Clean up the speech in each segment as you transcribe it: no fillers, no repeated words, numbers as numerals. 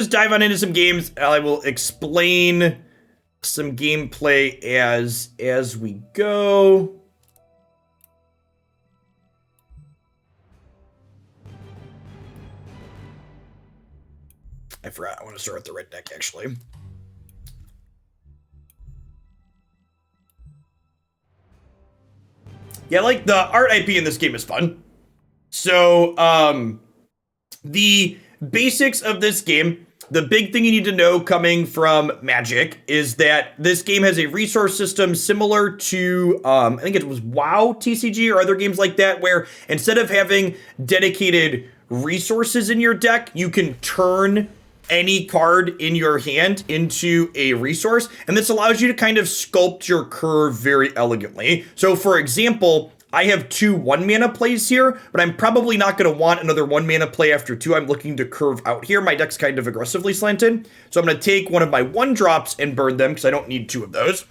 just dive on into some games. I will explain some gameplay as we go. I forgot. I want to start with the red deck, actually. Yeah, like, the art IP in this game is fun. So, the basics of this game, the big thing you need to know coming from Magic is that this game has a resource system similar to, I think it was WoW TCG or other games like that, where instead of having dedicated resources in your deck, you can turn any card in your hand into a resource, and this allows you to kind of sculpt your curve very elegantly. So for example, I have 2 1-mana plays here, but I'm probably not going to want another 1-mana play after 2. I'm looking to curve out here. My deck's kind of aggressively slanted, so I'm going to take one of my 1-drops and burn them because I don't need 2 of those.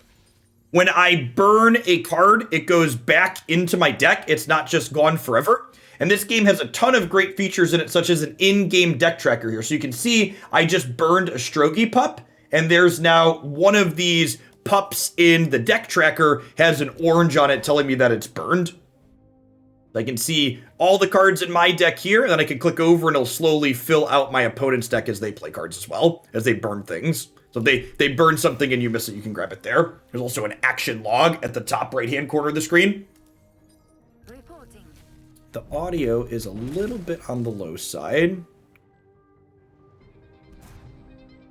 When I burn a card, it goes back into my deck. It's not just gone forever. And this game has a ton of great features in it, such as an in-game deck tracker here. So you can see I just burned a Strogi pup, and there's now one of these pups in the deck tracker has an orange on it telling me that it's burned. I can see all the cards in my deck here, and then I can click over and it'll slowly fill out my opponent's deck as they play cards as well, as they burn things. So if they burn something and you miss it, you can grab it there. There's also an action log at the top right-hand corner of the screen. The audio is a little bit on the low side.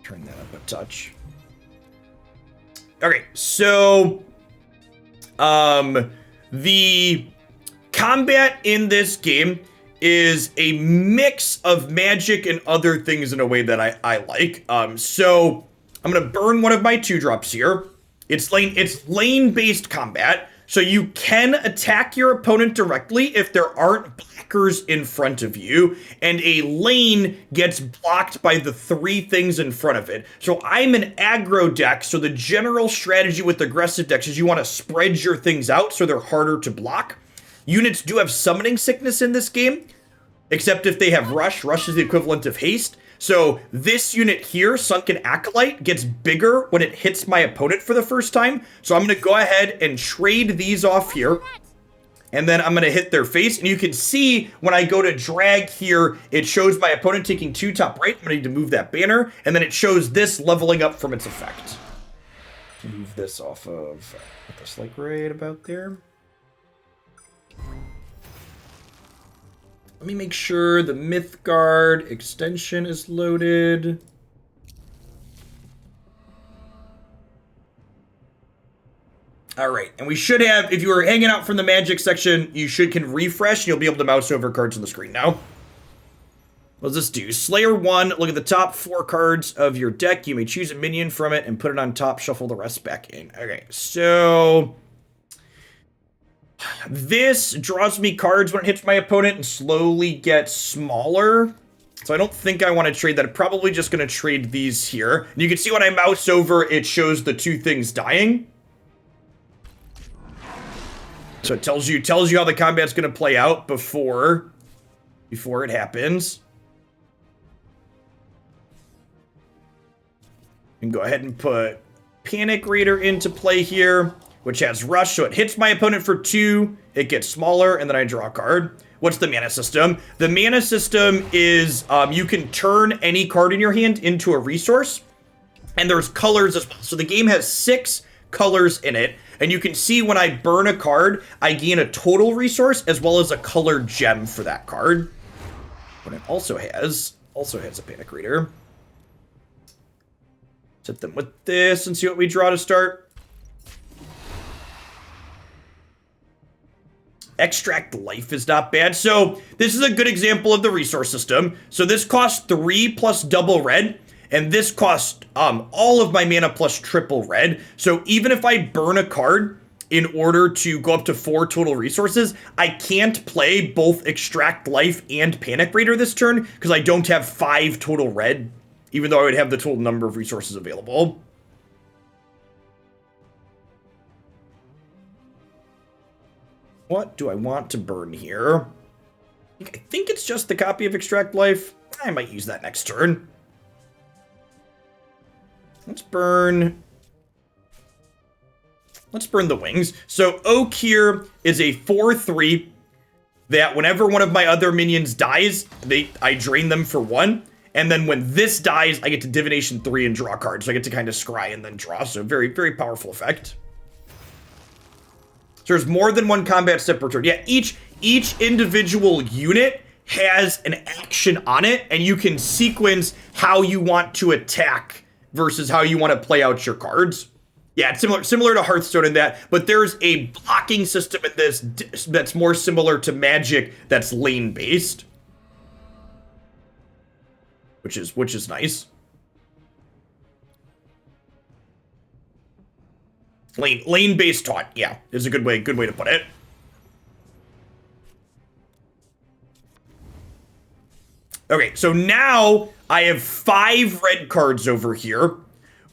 Turn that up a touch. Okay, so the combat in this game is a mix of Magic and other things in a way that I like. So I'm gonna burn one of my 2-drops here. It's lane-based combat. So you can attack your opponent directly if there aren't blockers in front of you, and a lane gets blocked by the 3 things in front of it. So I'm an aggro deck, so the general strategy with aggressive decks is you want to spread your things out so they're harder to block. Units do have summoning sickness in this game, except if they have rush. Rush is the equivalent of haste. So this unit here, Sunken Acolyte, gets bigger when it hits my opponent for the first time. So I'm going to go ahead and trade these off here. And then I'm going to hit their face. And you can see when I go to drag here, it shows my opponent taking 2 top right. I'm going to need to move that banner. And then it shows this leveling up from its effect. Move this off of this like right about there. Let me make sure the Mythgard extension is loaded. All right, and we should have, if you were hanging out from the Magic section, you can refresh. You'll be able to mouse over cards on the screen now. What does this do? Slayer 1, look at the top 4 cards of your deck. You may choose a minion from it and put it on top, shuffle the rest back in. Okay, so this draws me cards when it hits my opponent and slowly gets smaller. So I don't think I want to trade that. I'm probably just going to trade these here. And you can see when I mouse over, it shows the 2 things dying. So it tells you how the combat's going to play out before it happens. And go ahead and put Panic Raider into play here, which has rush, so it hits my opponent for 2, it gets smaller, and then I draw a card. What's the mana system? The mana system is you can turn any card in your hand into a resource, and there's colors as well. So the game has 6 colors in it, and you can see when I burn a card, I gain a total resource as well as a colored gem for that card. But it also has a Panic Raider. Set them with this and see what we draw to start. Extract Life is not bad. So this is a good example of the resource system. So this costs 3 plus double red, and this costs all of my mana plus triple red. So even if I burn a card in order to go up to 4 total resources, I can't play both Extract Life and Panic Raider this turn because I don't have 5 total red, even though I would have the total number of resources available. What do I want to burn here? I think it's just the copy of Extract Life. I might use that next turn. Let's burn the wings. So Oak here is a 4/3 that whenever one of my other minions dies, I drain them for 1. And then when this dies, I get to Divination 3 and draw cards. So I get to kind of scry and then draw. So very, very powerful effect. So there's more than one combat step per turn. Yeah, each individual unit has an action on it, and you can sequence how you want to attack versus how you want to play out your cards. Yeah, it's similar to Hearthstone in that, but there's a blocking system in this that's more similar to Magic that's lane based, which is nice. Lane based taunt, yeah, is a good way to put it. Okay, so now I have 5 red cards over here,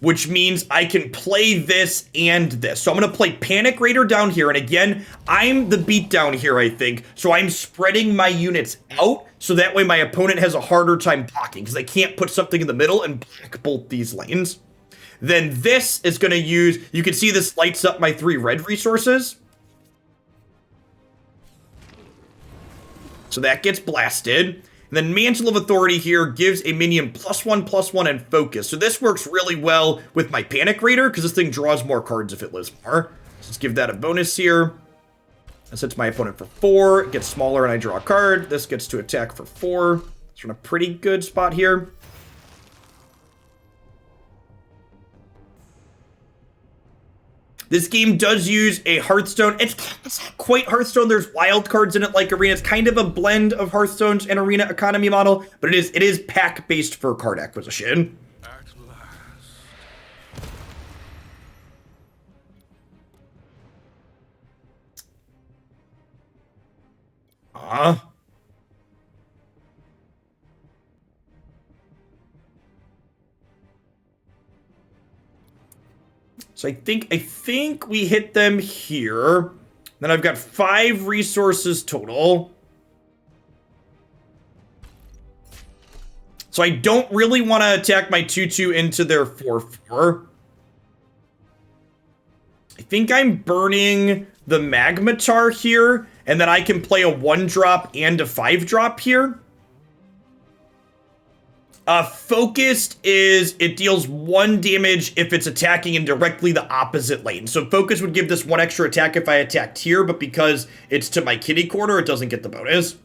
which means I can play this and this. So I'm going to play Panic Raider down here. And again, I'm the beatdown here, I think. So I'm spreading my units out so that way my opponent has a harder time blocking because I can't put something in the middle and block both these lanes. Then this is going to use, you can see this lights up my 3 red resources. So that gets blasted. And then Mantle of Authority here gives a minion +1/+1 and focus. So this works really well with my Panic Raider because this thing draws more cards if it lives more. So let's give that a bonus here. That sets my opponent for 4. It gets smaller and I draw a card. This gets to attack for 4. It's in a pretty good spot here. This game does use a Hearthstone. It's not quite Hearthstone. There's wild cards in it like Arena. It's kind of a blend of Hearthstone's and Arena economy model, but it is pack-based for card acquisition. So I think we hit them here. Then I've got 5 resources total. So I don't really want to attack my 2/2 into their 4/4. I think I'm burning the Magmatar here, and then I can play a 1-drop and a 5-drop here. Focused is, it deals 1 damage if it's attacking in directly the opposite lane. So Focus would give this 1 extra attack if I attacked here, but because it's to my kitty corner, it doesn't get the bonus.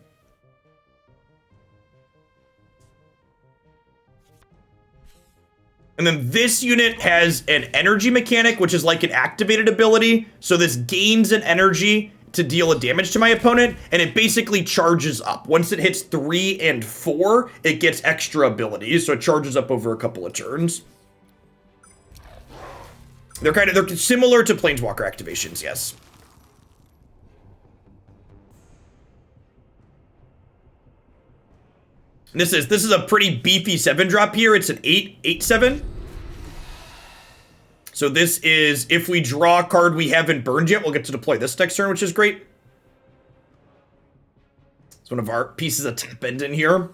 And then this unit has an energy mechanic, which is like an activated ability. So this gains an energy to deal a damage to my opponent, and it basically charges up. Once it hits 3 and 4, it gets extra abilities, so it charges up over a couple of turns. They're similar to Planeswalker activations, yes. And this is a pretty beefy 7-drop here. It's an 8/7. So this is, if we draw a card we haven't burned yet, we'll get to deploy this next turn, which is great. It's one of our pieces of tap end in here.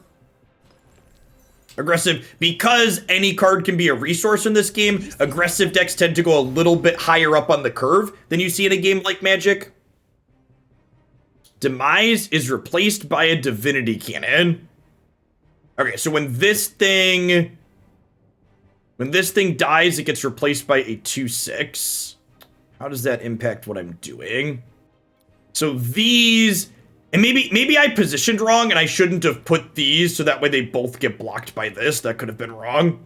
Aggressive, because any card can be a resource in this game, aggressive decks tend to go a little bit higher up on the curve than you see in a game like Magic. Demise is replaced by a Divinity Cannon. Okay, so when this thing dies, it gets replaced by a 2/6. How does that impact what I'm doing? So these, and maybe I positioned wrong and I shouldn't have put these so that way they both get blocked by this. That could have been wrong.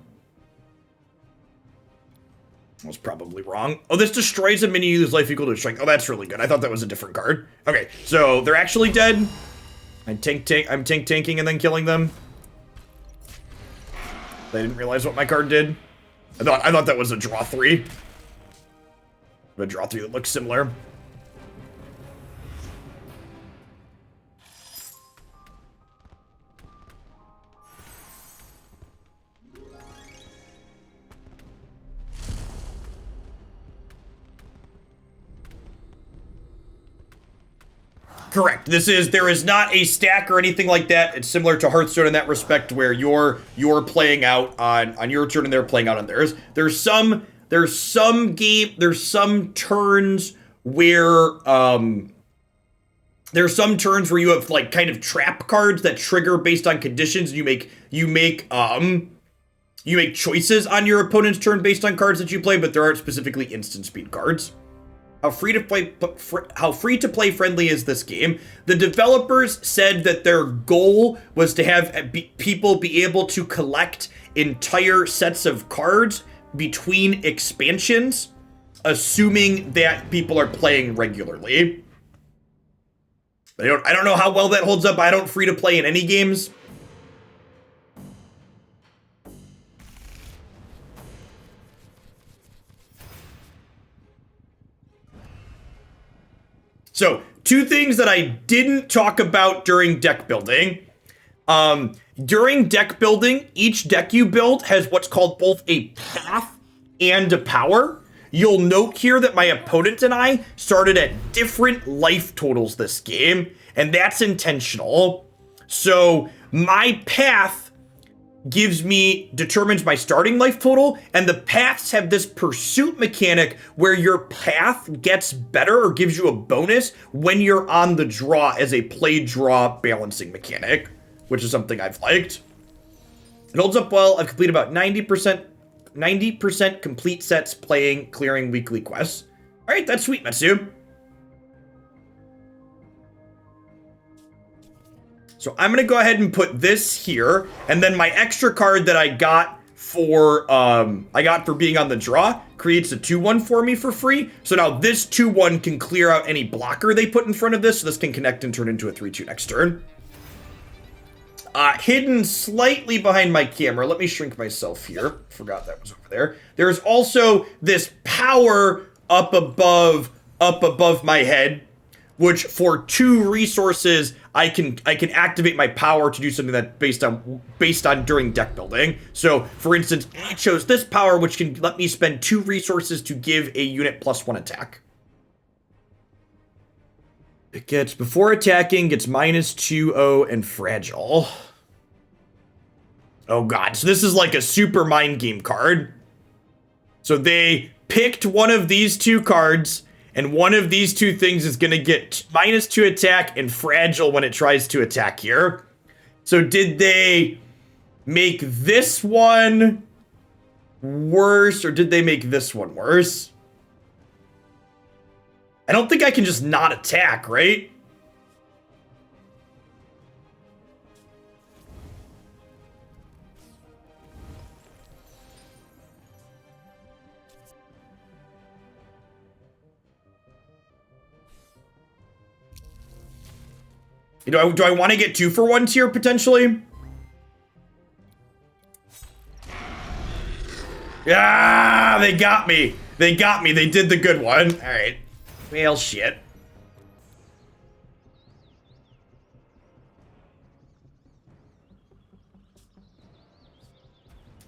I was probably wrong. Oh, this destroys a minion whose life equal to strength. Oh, that's really good. I thought that was a different card. Okay, so they're actually dead. I'm tanking and then killing them. I didn't realize what my card did. I thought that was a draw 3. A draw 3 that looks similar. Correct. There is not a stack or anything like that. It's similar to Hearthstone in that respect, where you're playing out on your turn and they're playing out on theirs. There's some turns where there's some turns where you have like kind of trap cards that trigger based on conditions. You make choices on your opponent's turn based on cards that you play, but there aren't specifically instant speed cards. How free to play friendly is this game? The developers said that their goal was to have people be able to collect entire sets of cards between expansions, assuming that people are playing regularly. I don't know how well that holds up. I don't free to play in any games. So, two things that I didn't talk about during deck building. During deck building, each deck you build has what's called both a path and a power. You'll note here that my opponent and I started at different life totals this game, and that's intentional. So, my path determines my starting life total, and the paths have this pursuit mechanic where your path gets better or gives you a bonus when you're on the draw as a play draw balancing mechanic, which is something I've liked. It holds up well. I've completed about 90% complete sets clearing weekly quests. All right, that's sweet, Matsu. So I'm going to go ahead and put this here, and then my extra card that I got for being on the draw creates a 2/1 for me for free. So now this 2/1 can clear out any blocker they put in front of this, so this can connect and turn into a 3/2 next turn. Hidden slightly behind my camera. Let me shrink myself here. Forgot that was over there. There's also this power up above my head, which for 2 resources, I can activate my power to do something that based on during deck building. So, for instance, I chose this power, which can let me spend 2 resources to give a unit +1 attack. It gets, before attacking, gets -2/0 and fragile. Oh god, so this is like a super mind game card. So they picked one of these 2 cards, and one of these 2 things is going to get -2 attack and fragile when it tries to attack here. So did they make this one worse, or did they make this one worse? I don't think I can just not attack, right? Do I want to get 2-for-1s here, potentially? Ah, they got me. They got me. They did the good one. All right. Well, shit.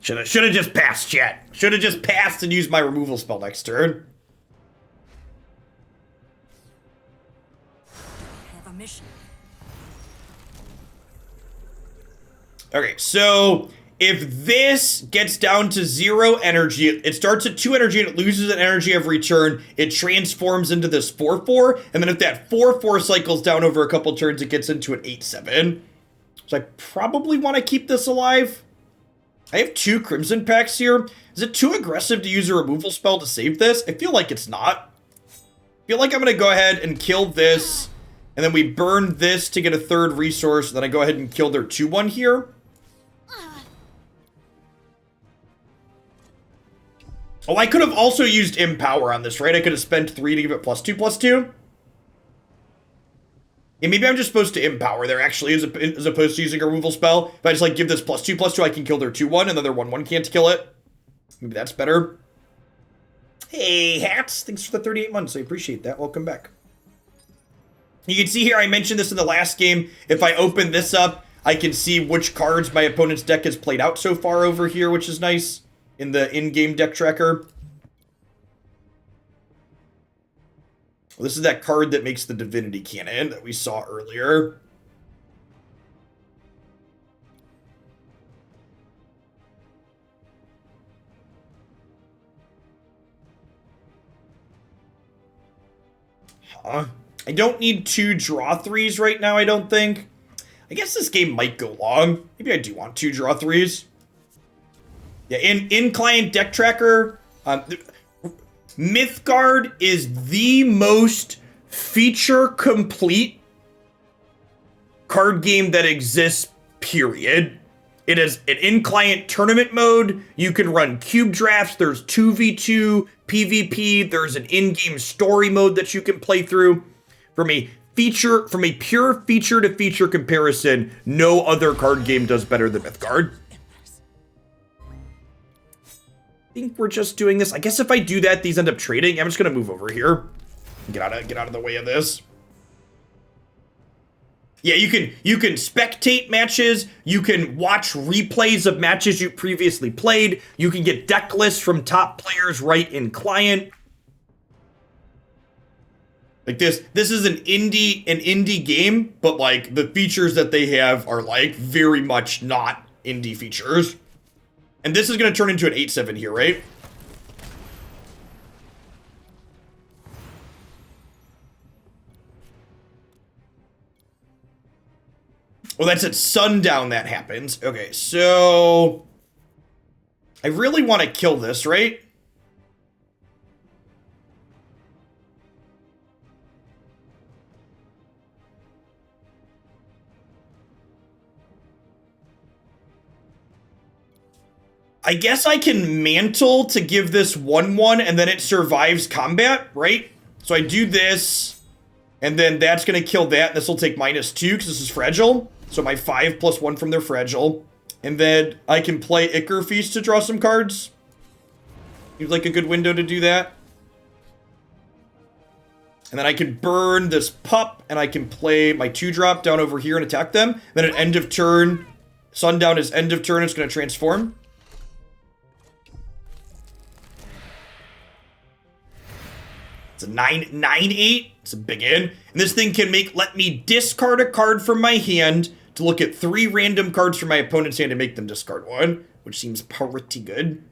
Should have just passed, chat. Should have just passed and used my removal spell next turn. I have a mission. Okay, so if this gets down to 0 energy, it starts at 2 energy and it loses an energy every turn. It transforms into this 4/4, and then if that 4/4 cycles down over a couple turns, it gets into an 8/7. So I probably want to keep this alive. I have 2 Crimson packs here. Is it too aggressive to use a removal spell to save this? I feel like it's not. I feel like I'm going to go ahead and kill this, and then we burn this to get a 3rd resource, and then I go ahead and kill their 2/1 here. Oh, I could have also used Empower on this, right? I could have spent 3 to give it +2/+2. Yeah, maybe I'm just supposed to Empower there, actually, as opposed to using a removal spell. If I just, like, give this +2/+2, I can kill their 2/1, and then their 1/1 can't kill it. Maybe that's better. Hey, Hats! Thanks for the 38 months. I appreciate that. Welcome back. You can see here, I mentioned this in the last game. If I open this up, I can see which cards my opponent's deck has played out so far over here, which is nice. In the in-game deck tracker. This is that card that makes the Divinity Cannon that we saw earlier. Huh. I don't need 2 draw 3s right now, I don't think. I guess this game might go long. Maybe I do want 2 draw 3s. Yeah, in client deck tracker, Mythgard is the most feature complete card game that exists, period. It is an in-client tournament mode. You can run cube drafts. There's 2v2 PvP. There's an in-game story mode that you can play through. From a pure feature to feature comparison, no other card game does better than Mythgard. I think we're just doing this. I guess if I do that, these end up trading. I'm just gonna move over here. Get out of the way of this. Yeah, you can spectate matches, you can watch replays of matches you previously played, you can get deck lists from top players right in client. Like this is an indie game, but like the features that they have are like very much not indie features. And this is gonna turn into an 8/7 here, right? Well, that's at sundown that happens. Okay, so I really want to kill this, right? I guess I can mantle to give this 1/1 and then it survives combat, right? So I do this, and then that's going to kill that. This will take -2 because this is fragile. So my 5+1 from their fragile. And then I can play Ichor Feast to draw some cards. Seems like a good window to do that. And then I can burn this pup, and I can play my 2-drop down over here and attack them. Then at end of turn, sundown is end of turn, it's going to transform. It's a 9/8. It's a big in. And this thing can let me discard a card from my hand to look at 3 random cards from my opponent's hand and make them discard 1, which seems pretty good.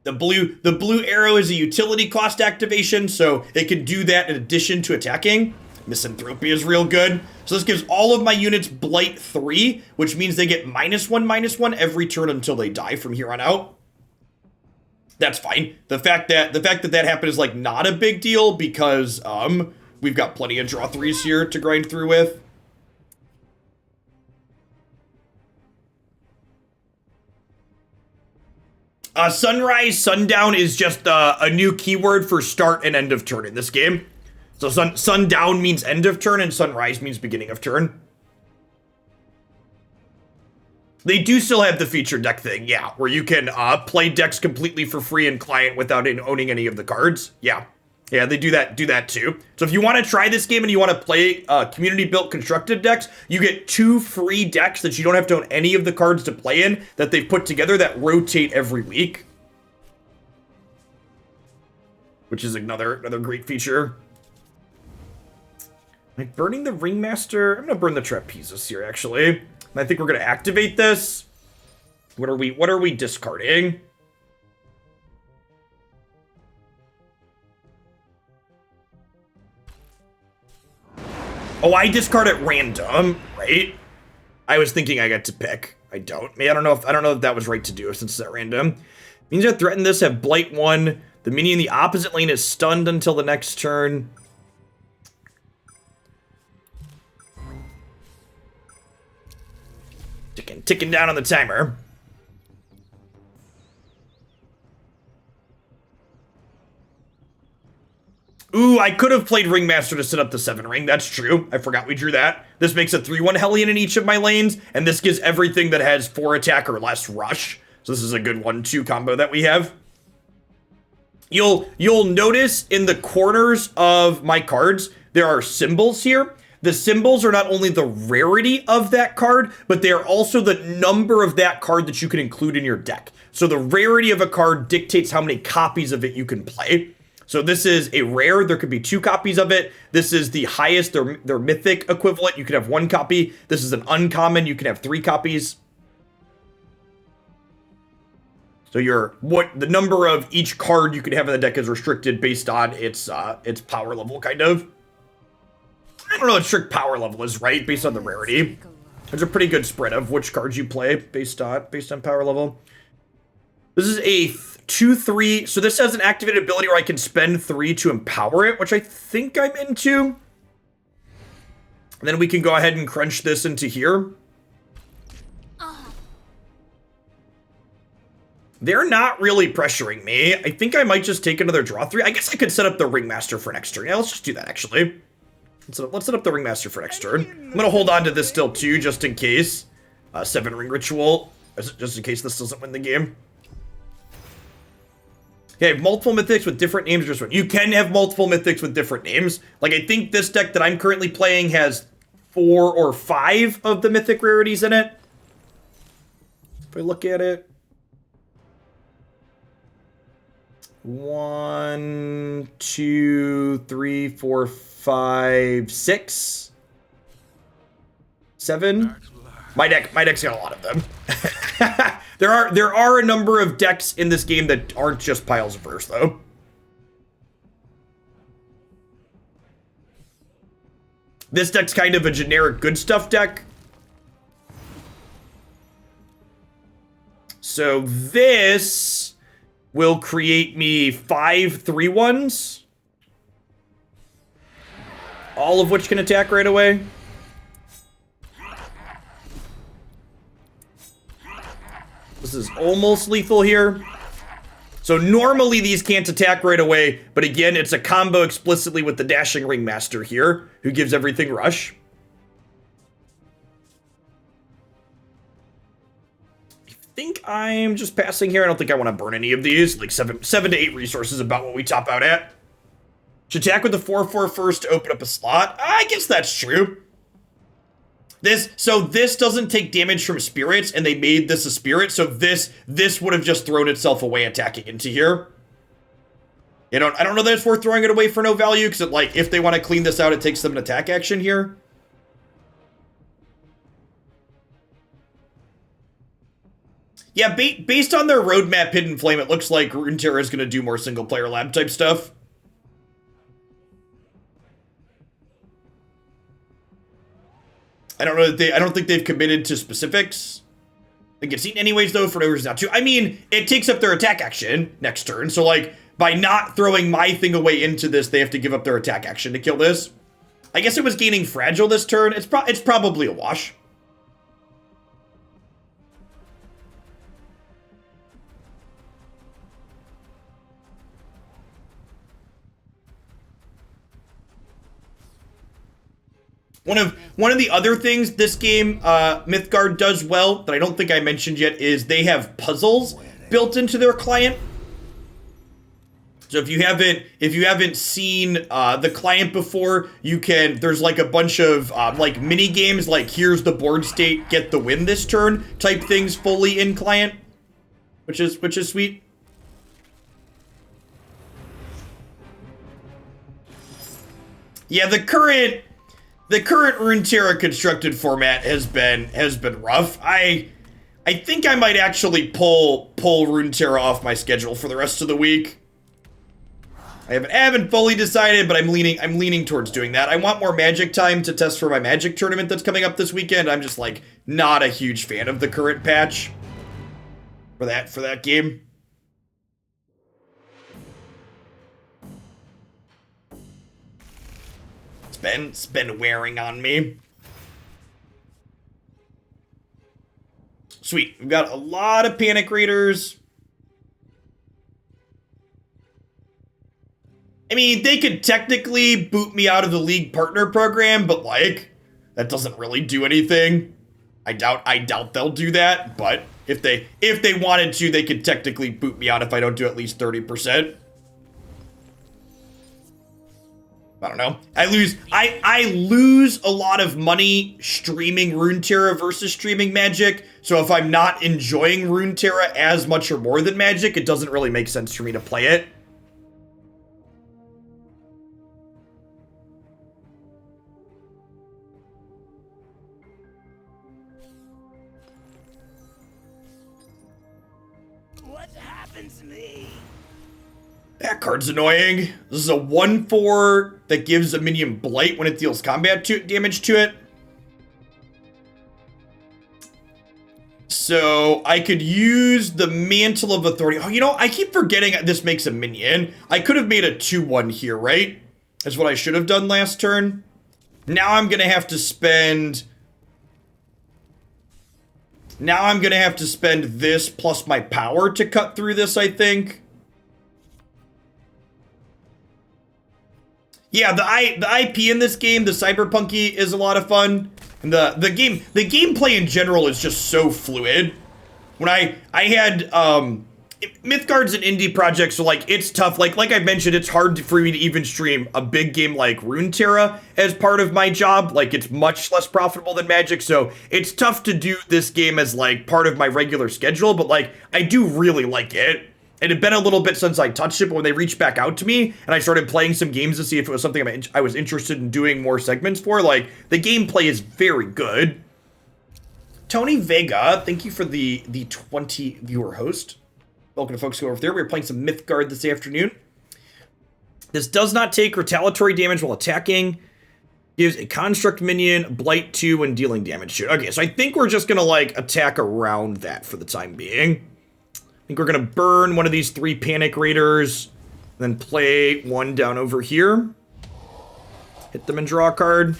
The blue arrow is a utility cost activation, so it can do that in addition to attacking. Misanthropy is real good. So this gives all of my units Blight 3, which means they get -1/-1 every turn until they die from here on out. That's fine. The fact that that happened is like not a big deal because we've got plenty of draw 3s here to grind through with. Sunrise, sundown is just a new keyword for start and end of turn in this game. So sundown means end of turn and sunrise means beginning of turn. They do still have the feature deck thing, yeah, where you can play decks completely for free in client without owning any of the cards. Yeah, they do that too. So if you want to try this game and you want to play community-built constructed decks, you get 2 free decks that you don't have to own any of the cards to play in that they've put together that rotate every week. Which is another great feature. Like burning the Ringmaster, I'm gonna burn the Trapezus here actually. I think we're gonna activate this. What are we discarding? Oh, I discard at random, right? I was thinking I got to pick. I don't. I don't know if that was right to do since it's at random. Means that threaten this have Blight 1. The minion in the opposite lane is stunned until the next turn. Ticking down on the timer. Ooh, I could have played Ringmaster to set up the 7 ring. That's true. I forgot we drew that. This makes a 3/1 Hellion in each of my lanes, and this gives everything that has 4 attack or less rush. So this is a good 1/2 combo that we have. You'll notice in the corners of my cards, there are symbols here. The symbols are not only the rarity of that card, but they are also the number of that card that you can include in your deck. So the rarity of a card dictates how many copies of it you can play. So this is a rare. There could be 2 copies of it. This is the highest, their mythic equivalent. You could have 1 copy. This is an uncommon. You can have 3 copies. So the number of each card you can have in the deck is restricted based on its power level, kind of. I don't know what strict power level is, right? Based on the rarity. There's a pretty good spread of which cards you play based on power level. This is a 2/3. So this has an activated ability where I can spend 3 to empower it, which I think I'm into. And then we can go ahead and crunch this into here. They're not really pressuring me. I think I might just take another draw 3. I guess I could set up the Ringmaster for next turn. Yeah, let's just do that, actually. Let's set up the Ringmaster for next turn. I'm going to hold on to this still, too, just in case. 7 Ring Ritual, just in case this doesn't win the game. Okay, multiple mythics with different names. Just one. You can have multiple mythics with different names. Like, I think this deck that I'm currently playing has 4 or 5 of the mythic rarities in it. If I look at it. 1, 2, 3, 4, 5, 6, 7. My deck's got a lot of them. There are a number of decks in this game that aren't just piles of verse, though. This deck's kind of a generic good stuff deck. So this will create me 5 3/1s. All of which can attack right away. This is almost lethal here. So normally these can't attack right away, but again, it's a combo explicitly with the Dashing Ringmaster here, who gives everything rush. I think I'm just passing here. I don't think I want to burn any of these. Like 7 to 8 resources about what we top out at. Should attack with the 4/4 first to open up a slot. I guess that's true. This doesn't take damage from spirits, and they made this a spirit, so this would have just thrown itself away attacking into here. I don't know that it's worth throwing it away for no value, because like if they want to clean this out, it takes them an attack action here. Yeah, based on their roadmap Hidden Flame, it looks like Runeterra is going to do more single player lab type stuff. I don't think they've committed to specifics. They get seen anyways, though, for no reason not to. I mean, it takes up their attack action next turn. So, like, by not throwing my thing away into this, they have to give up their attack action to kill this. I guess it was gaining fragile this turn. It's probably a wash. One of the other things this game Mythgard does well that I don't think I mentioned yet is they have puzzles built into their client. So if you haven't seen the client before, there's like a bunch of like mini games, like here's the board state, get the win this turn type things fully in client, which is sweet. Yeah, the current Runeterra constructed format has been rough. I think I might actually pull Runeterra off my schedule for the rest of the week. I haven't fully decided, but I'm leaning towards doing that. I want more Magic time to test for my Magic tournament that's coming up this weekend. I'm just like not a huge fan of the current patch for that game. It's been wearing on me. Sweet. We've got a lot of Panic Raiders. I mean, they could technically boot me out of the League Partner Program, but like, that doesn't really do anything. I doubt they'll do that, but if they wanted to, they could technically boot me out if I don't do at least 30%. I don't know. I lose a lot of money streaming Runeterra versus streaming Magic. So if I'm not enjoying Runeterra as much or more than Magic, it doesn't really make sense for me to play it. What happens to me? That card's annoying. This is a 1/4 that gives a minion blight when it deals combat damage to it. So I could use the Mantle of Authority. Oh, you know, I keep forgetting this makes a minion. I could have made a 2/1 here, right? That's what I should have done last turn. Now I'm going to have to spend... Now I'm going to have to spend this plus my power to cut through this, I think. Yeah, the IP in this game, the cyberpunky, is a lot of fun. And the gameplay in general is just so fluid. When I had Mythgard's an indie project, so like it's tough. Like I mentioned, it's hard for me to even stream a big game like Runeterra as part of my job. Like it's much less profitable than Magic, so it's tough to do this game as like part of my regular schedule. But like I do really like it. It had been a little bit since I touched it, but when they reached back out to me and I started playing some games to see if it was something I was interested in doing more segments for, like, the gameplay is very good. Tony Vega, thank you for the 20 viewer host. Welcome to folks who are over there. We're playing some Mythgard this afternoon. This does not take retaliatory damage while attacking. Gives a construct minion Blight 2 when dealing damage to it. Okay, so I think we're just going to, like, attack around that for the time being. I think we're going to burn one of these 3 Panic Raiders, then play one down over here. Hit them and draw a card.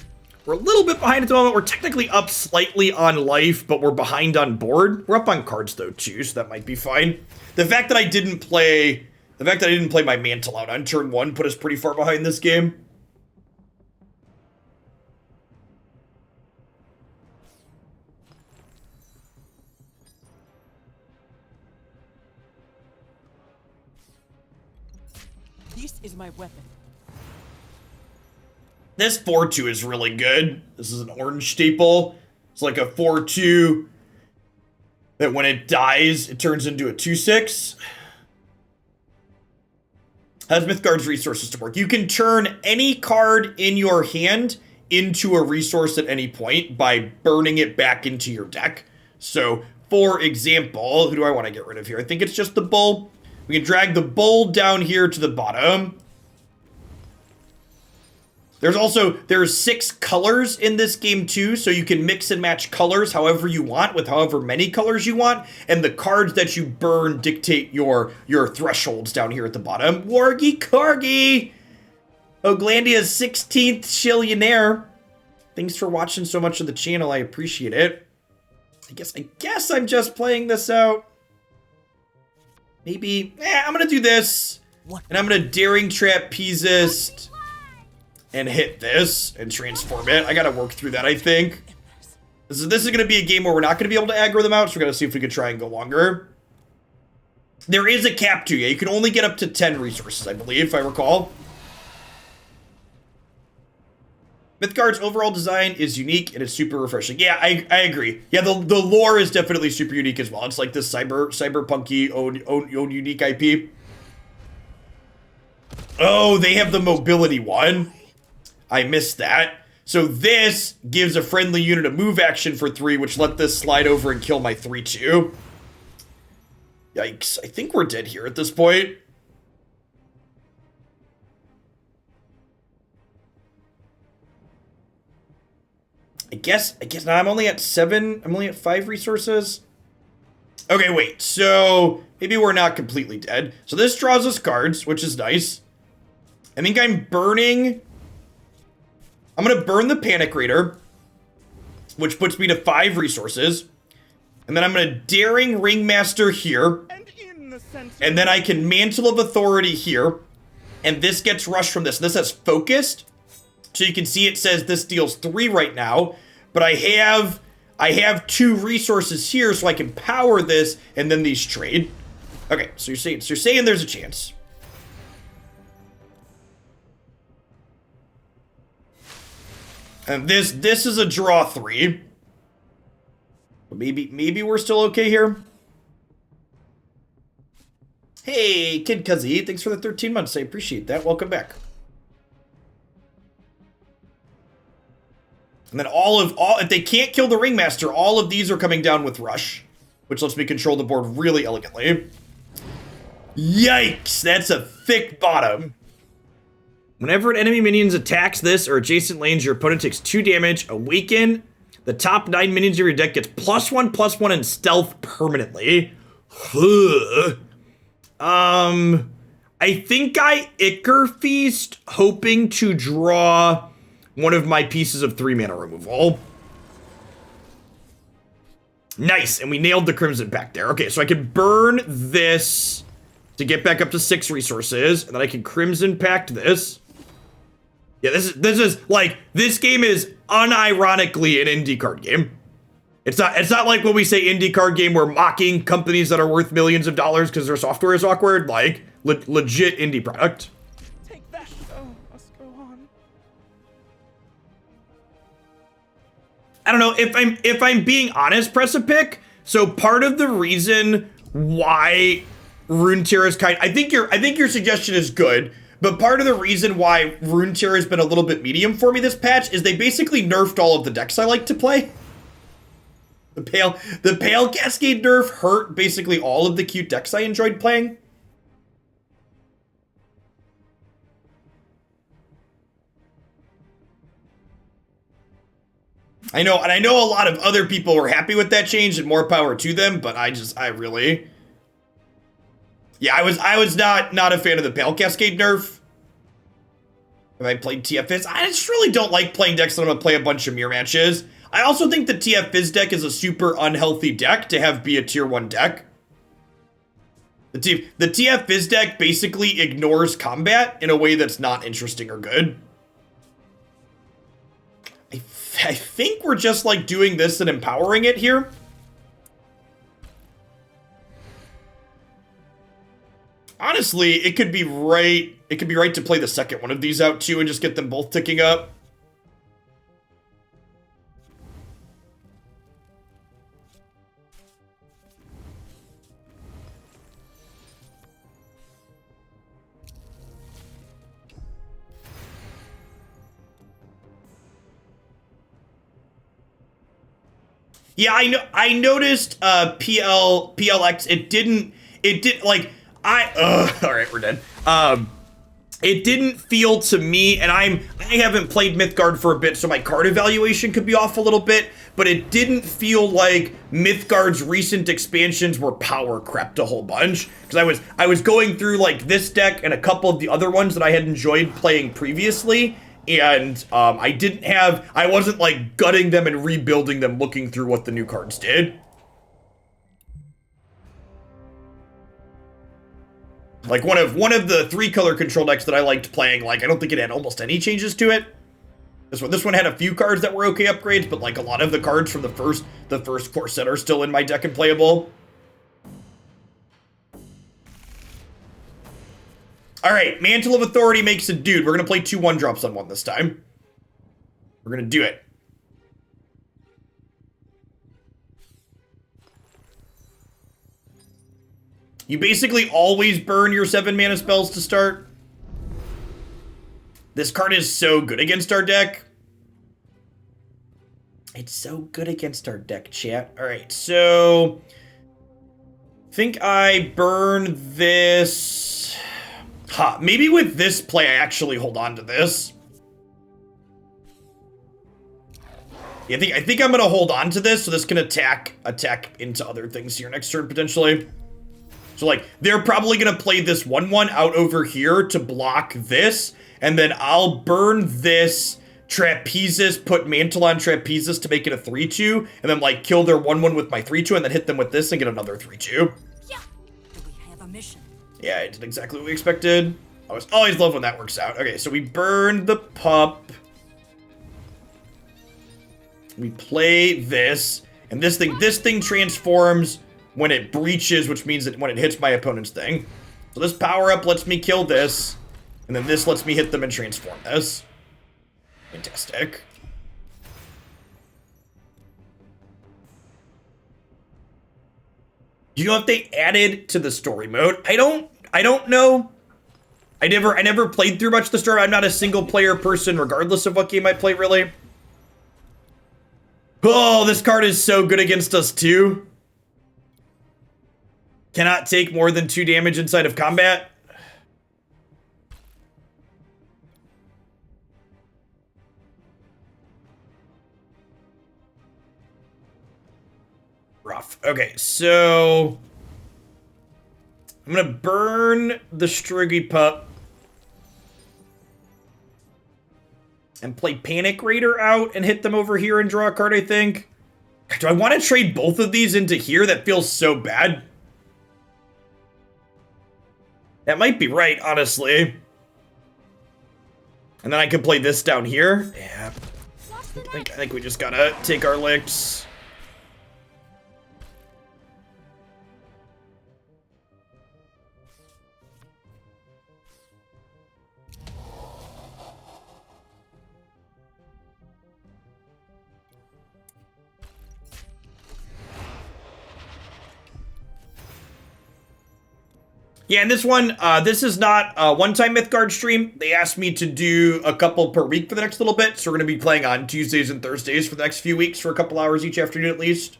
We're a little bit behind at the moment. We're technically up slightly on life, but we're behind on board. We're up on cards, though, too, so that might be fine. The fact that I didn't play my Mantle out on turn 1 put us pretty far behind this game. This is my weapon. This 4/2 is really good. This is an orange staple. It's like a 4/2 that when it dies, it turns into a 2/6. How does Mythgard's resources to work? You can turn any card in your hand into a resource at any point by burning it back into your deck. So, for example, who do I want to get rid of here? I think it's just the bull. We can drag the bull down here to the bottom. There's 6 colors in this game too, so you can mix and match colors however you want with however many colors you want, and the cards that you burn dictate your thresholds down here at the bottom. Wargy Corgi! Oglandia's 16th Shillionaire. Thanks for watching so much of the channel, I appreciate it. I guess I'm just playing this out. Maybe, I'm gonna do this, and I'm gonna Daring Trapezist and hit this and transform it. I gotta work through that, I think. This is gonna be a game where we're not gonna be able to aggro them out, so we're gonna see if we can try and go longer. There is a cap too, yeah. You can only get up to 10 resources, I believe, if I recall. Mythgard's overall design is unique and it's super refreshing. Yeah, I agree. Yeah, the lore is definitely super unique as well. It's like this cyberpunky own unique IP. Oh, they have the mobility one. I missed that. So this gives a friendly unit a move action for 3, which let this slide over and kill my 3/2. Yikes, I think we're dead here at this point. I guess now I'm only at 7. I'm only at 5 resources. Okay, wait. So maybe we're not completely dead. So this draws us cards, which is nice. I think I'm going to burn the Panic Raider, which puts me to 5 resources. And then I'm going to Daring Ringmaster here. And then I can Mantle of Authority here. And this gets rushed from this. This has Focused. So you can see it says this deals 3 right now, but I have 2 resources here, so I can power this, and then these trade. Okay, so you're saying there's a chance. And this is a draw 3. Maybe we're still okay here. Hey, Kid Cuzzy, thanks for the 13 months. I appreciate that. Welcome back. And then if they can't kill the Ringmaster, all of these are coming down with Rush, which lets me control the board really elegantly. Yikes, that's a thick bottom. Whenever an enemy minions attacks this or adjacent lanes, your opponent takes 2 damage. Awaken. The top 9 minions of your deck gets +1/+1 in stealth permanently. I think I Ichor Feast, hoping to draw one of my pieces of 3 mana removal. Nice, and we nailed the Crimson Pact there. Okay, so I can burn this to get back up to 6 resources, and then I can Crimson Pact this. Yeah, this is like, this game is unironically an indie card game. It's not like when we say indie card game, we're mocking companies that are worth millions of dollars because their software is awkward. Like, legit indie product. Take that. Oh, let's go on. I don't know if I'm being honest, Precipic. So part of the reason why Runeterra is I think your suggestion is good, but part of the reason why Runeterra has been a little bit medium for me this patch is they basically nerfed all of the decks I like to play. The Pale Cascade nerf hurt basically all of the cute decks I enjoyed playing. I know a lot of other people were happy with that change, and more power to them, but I really... Yeah, I was not a fan of the Pale Cascade nerf. Have I played TF Fizz? I just really don't like playing decks that I'm gonna play a bunch of mirror matches. I also think the TF Fizz deck is a super unhealthy deck to have be a tier 1 deck. The TF Fizz deck basically ignores combat in a way that's not interesting or good. I think we're just like doing this and empowering it here. Honestly, it could be right to play the second one of these out too and just get them both ticking up. Yeah, I noticed PLX, it did like all right, we're dead. It didn't feel to me, and I haven't played Mythgard for a bit, so my card evaluation could be off a little bit, but it didn't feel like Mythgard's recent expansions were power crept a whole bunch, because I was going through like this deck and a couple of the other ones that I had enjoyed playing previously, and I wasn't like gutting them and rebuilding them looking through what the new cards did. Like one of the 3-color control decks that I liked playing, like I don't think it had almost any changes to it. This one had a few cards that were okay upgrades, but like a lot of the cards from the first core set are still in my deck and playable. All right, Mantle of Authority makes a dude. We're gonna play 2 1-drops on one this time. We're gonna do it. You basically always burn your 7 mana spells to start. This card is so good against our deck. It's so good against our deck, chat. All right, so I think I burn this. Maybe with this play, I actually hold on to this. Yeah, I think I'm gonna hold on to this, so this can attack into other things here next turn potentially. So like, they're probably gonna play this 1/1 out over here to block this, and then I'll burn this Trapezis, put Mantle on Trapezis to make it a 3/2, and then like kill their 1/1 with my 3/2, and then hit them with this and get another 3/2. Yeah, we have a mission. Yeah, I did exactly what we expected. I always love when that works out. Okay, so we burn the pup. We play this, and this thing transforms when it breaches, which means that when it hits my opponent's thing. So this power up lets me kill this, and then this lets me hit them and transform this. Fantastic. Do you know if they added to the story mode? I don't know. I never played through much of the story. I'm not a single player person, regardless of what game I play, really. Oh, this card is so good against us too. Cannot take more than 2 damage inside of combat. Rough. Okay, so I'm gonna burn the Striggy Pup and play Panic Raider out and hit them over here and draw a card, I think. Do I want to trade both of these into here? That feels so bad. That might be right, honestly. And then I could play this down here. Yeah. I think we just gotta take our licks. Yeah, and this one, this is not a one-time Mythgard stream. They asked me to do a couple per week for the next little bit, so we're going to be playing on Tuesdays and Thursdays for the next few weeks for a couple hours each afternoon at least.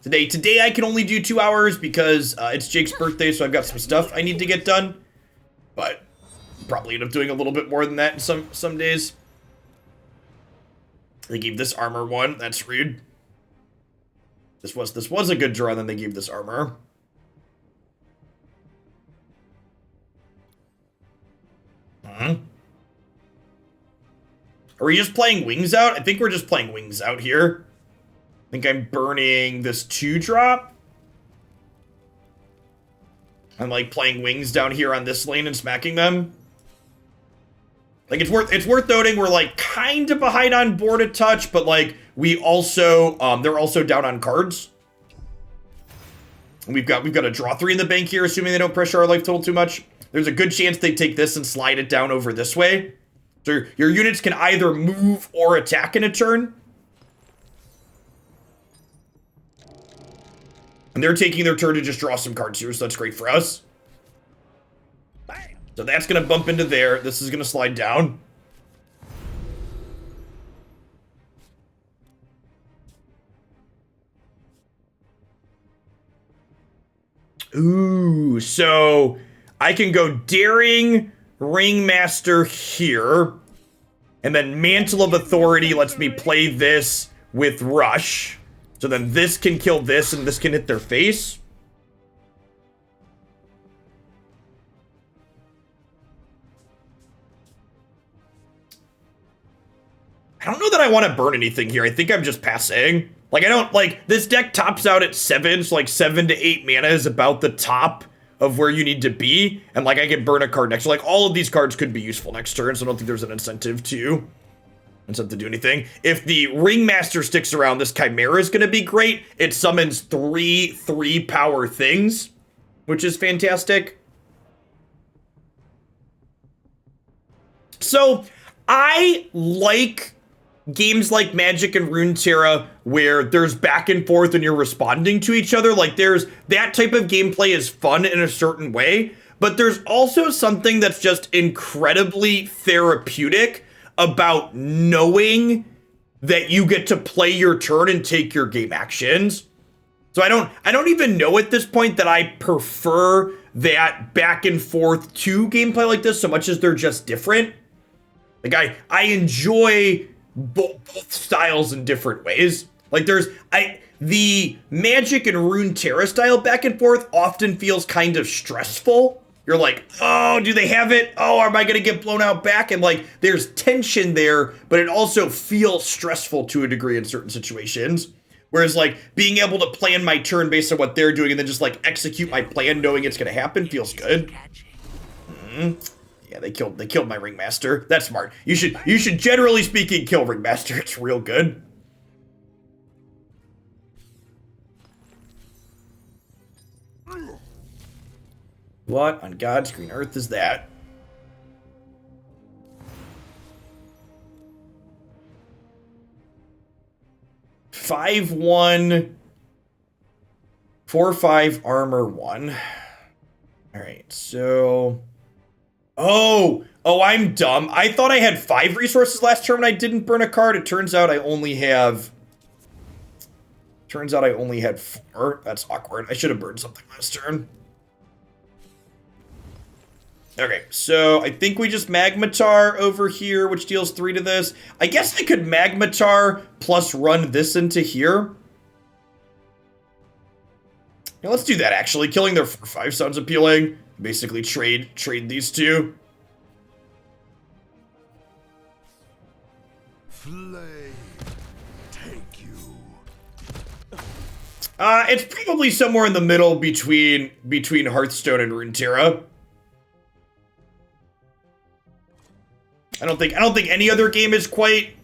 Today I can only do 2 hours because it's Jake's birthday, so I've got some stuff I need to get done. But probably end up doing a little bit more than that in some days. They gave this armor one. That's rude. This was a good draw, then they gave this armor. Are we just playing Wings Out? I think we're just playing Wings Out here. I think I'm burning this 2-drop. I'm like playing Wings down here on this lane and smacking them. Like it's worth noting we're like kind of behind on board a touch, but like we also they're also down on cards. And we've got a draw 3 in the bank here, assuming they don't pressure our life total too much. There's a good chance they take this and slide it down over this way. So your units can either move or attack in a turn. And they're taking their turn to just draw some cards here, so that's great for us. So that's going to bump into there. This is going to slide down. Ooh, so I can go Daring Ringmaster here, and then Mantle of Authority lets me play this with Rush. So then this can kill this, and this can hit their face. I don't know that I want to burn anything here. I think I'm just passing. Like, I don't, like, this deck tops out at 7, so like 7 to 8 mana is about the top of where you need to be. And like, I can burn a card next. So like, all of these cards could be useful next turn, so I don't think there's an incentive to do anything. If the Ringmaster sticks around, this Chimera is going to be great. It summons 3 power things, which is fantastic. So, I like games like Magic and Runeterra where there's back and forth and you're responding to each other. Like, there's that type of gameplay is fun in a certain way, but there's also something that's just incredibly therapeutic about knowing that you get to play your turn and take your game actions. So I don't even know at this point that I prefer that back and forth to gameplay like this so much as they're just different. Like I enjoy both styles in different ways. Like the Magic and Runeterra style back and forth often feels kind of stressful. You're like, oh, do they have it? Oh, am I going to get blown out back? And like, there's tension there, but it also feels stressful to a degree in certain situations. Whereas like being able to plan my turn based on what they're doing and then just like execute my plan knowing it's going to happen feels good. Yeah, they killed my Ringmaster. That's smart. You should generally speaking kill Ringmaster. It's real good. What on God's green earth is that? Five 1 4/5 armor 1. All right, so oh, I'm dumb. I thought I had 5 resources last turn and I didn't burn a card. It turns out I only have Turns out I only had 4. That's awkward. I should have burned something last turn. Okay, so I think we just Magmatar over here, which deals 3 to this. I guess I could Magmatar plus run this into here. Yeah, let's do that, actually. Killing their 4/5 sounds appealing. Basically trade these two. Flame, take you. It's probably somewhere in the middle between Hearthstone and Runeterra. I don't think any other game is quite.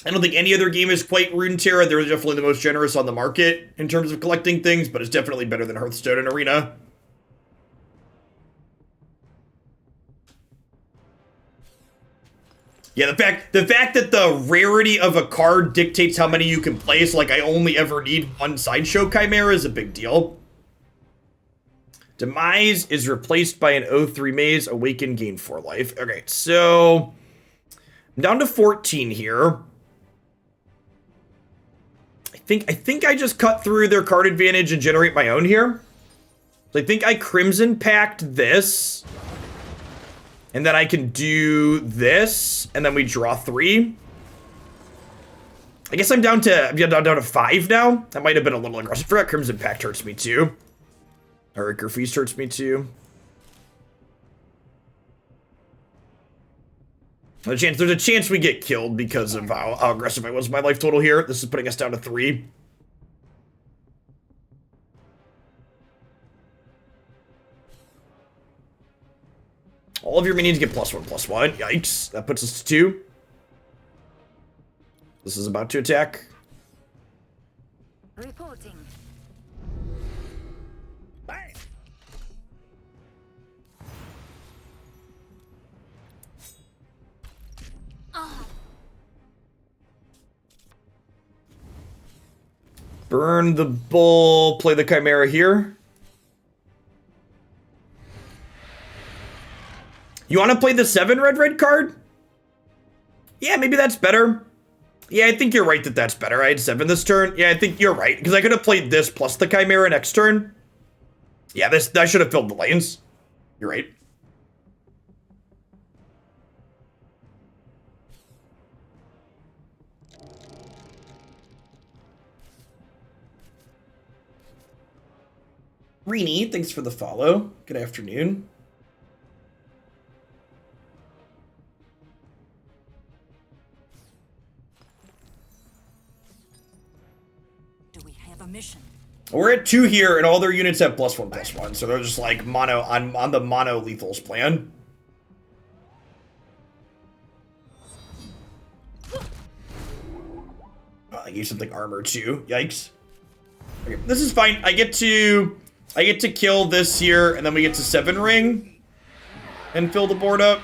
I don't think any other game is quite Runeterra. They're definitely the most generous on the market in terms of collecting things, but it's definitely better than Hearthstone and Arena. Yeah, the fact that the rarity of a card dictates how many you can play, so like I only ever need 1 Sideshow Chimera is a big deal. Demise is replaced by an 0/3 Maze. Awaken, gain 4 life. Okay, so I'm down to 14 here. I think I just cut through their card advantage and generate my own here. So I think I Crimson Pact this. And then I can do this, and then we draw 3. I guess I'm down to 5 now. That might have been a little aggressive. I forgot Crimson Pact hurts me too. Or Ichor Feast hurts me too. There's a chance we get killed because of how aggressive I was with my life total here. This is putting us down to 3. All of your minions get +1/+1. Yikes. That puts us to 2. This is about to attack. Reporting. Bang. Burn the bull. Play the Chimera here. You want to play the 7 red card? Yeah, maybe that's better. Yeah, I think you're right that that's better. I had 7 this turn. Yeah, I think you're right. Because I could have played this plus the Chimera next turn. Yeah, I should have filled the lanes. You're right. Rini, thanks for the follow. Good afternoon. Mission. We're at 2 here, and all their units have +1/+1, so they're just like mono on the mono lethals plan. Oh, I gave something armor too. Yikes. Okay, this is fine. I get to kill this here, and then we get to 7 ring and fill the board up.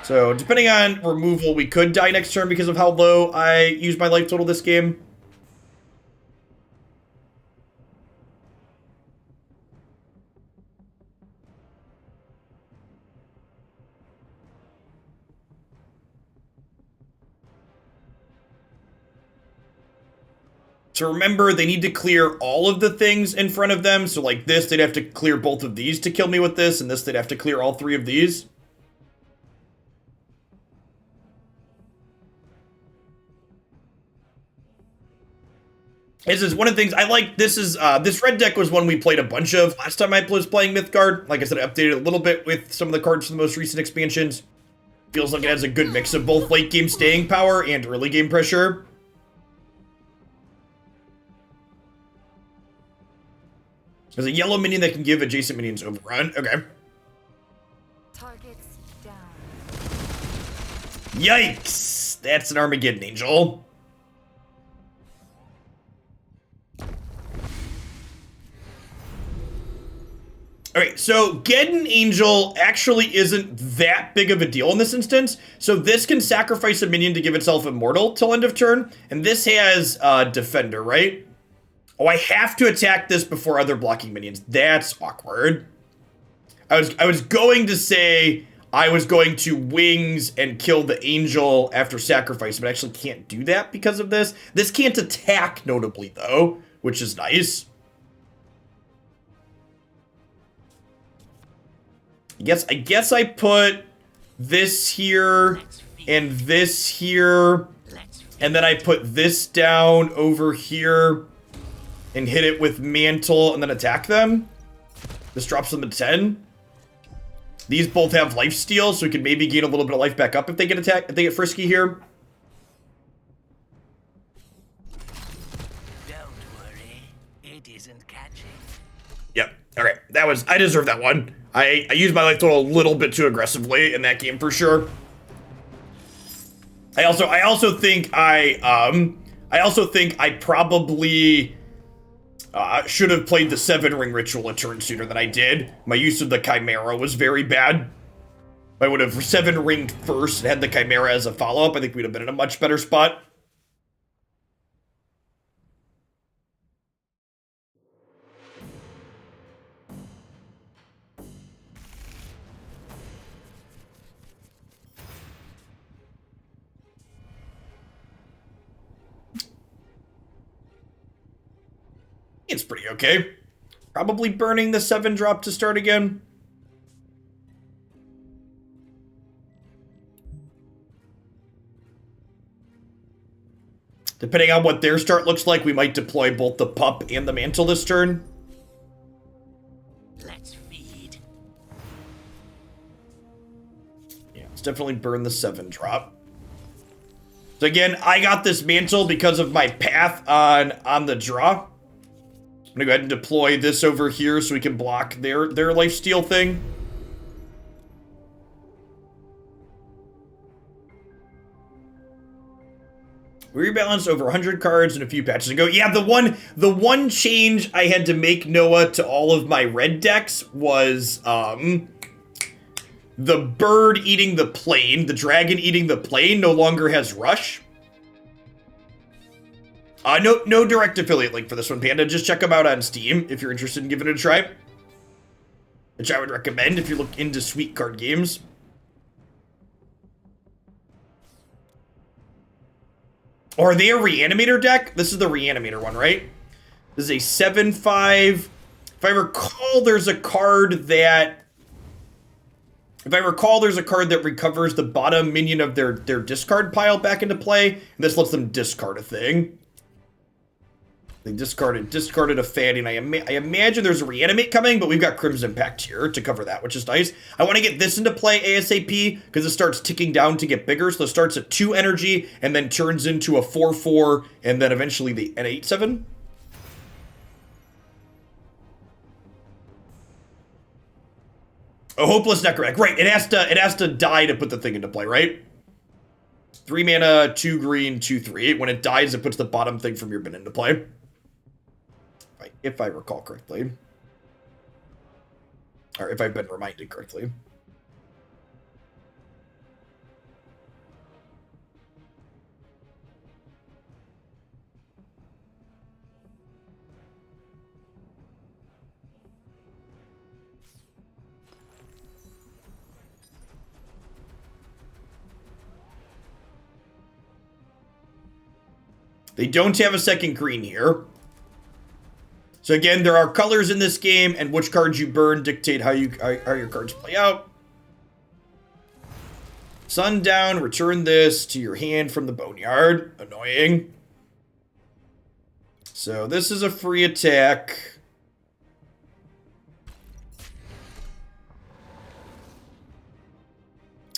So depending on removal, we could die next turn because of how low I use my life total this game. So remember, they need to clear all of the things in front of them. So like this, they'd have to clear both of these to kill me with this, and this, they'd have to clear all 3 of these. This is one of the things I like. This red deck was one we played a bunch of last time I was playing Mythgard. Like I said, I updated a little bit with some of the cards from the most recent expansions. Feels like it has a good mix of both late game staying power and early game pressure. There's a yellow minion that can give adjacent minions overrun. Okay. Targets down. Yikes! That's an Armageddon Angel. Alright, so Geddon Angel actually isn't that big of a deal in this instance. So this can sacrifice a minion to give itself immortal till end of turn. And this has Defender, right? Oh, I have to attack this before other blocking minions. That's awkward. I was going to say I was going to wings and kill the angel after sacrifice, but I actually can't do that because of this. This can't attack, notably, though, which is nice. I guess I put this here and this here, and then I put this down over here and hit it with mantle and then attack them. This drops them to 10. These both have lifesteal, so we can maybe gain a little bit of life back up if they get attacked, if they get frisky here. Don't worry, it isn't catching. Yep. Okay. I deserve that one. I used my life total a little bit too aggressively in that game for sure. I also think I probably should have played the 7-ring ritual a turn sooner than I did. My use of the Chimera was very bad. If I would have 7-ringed first and had the Chimera as a follow-up, I think we'd have been in a much better spot. It's pretty okay. Probably burning the 7-drop to start again. Depending on what their start looks like, we might deploy both the pup and the mantle this turn. Let's feed. Yeah, let's definitely burn the 7-drop. So again, I got this mantle because of my path on the draw. I'm gonna go ahead and deploy this over here so we can block their lifesteal thing. We rebalanced over 100 cards and a few patches ago. Yeah, the one change I had to make, Noah, to all of my red decks was the bird eating the plane, the dragon eating the plane no longer has rush. No direct affiliate link for this one, Panda. Just check them out on Steam if you're interested in giving it a try. Which I would recommend if you look into sweet card games. Or are they a Reanimator deck? This is the Reanimator one, right? This is a 7/5. If I recall, there's a card that... recovers the bottom minion of their discard pile back into play. And this lets them discard a thing. They discarded a Fanny, and I imagine there's a Reanimate coming, but we've got Crimson Pact here to cover that, which is nice. I want to get this into play ASAP, because it starts ticking down to get bigger, so it starts at 2 energy, and then turns into a 4/4, and then eventually an 8/7. A Hopeless Necromancer. Right, it has to die to put the thing into play, right? 3 mana, 2 green, 2/3. When it dies, it puts the bottom thing from your bin into play. If I recall correctly. Or if I've been reminded correctly. They don't have a second green here. So again, there are colors in this game, and which cards you burn dictate how your cards play out. Sundown, return this to your hand from the Boneyard. Annoying. So this is a free attack.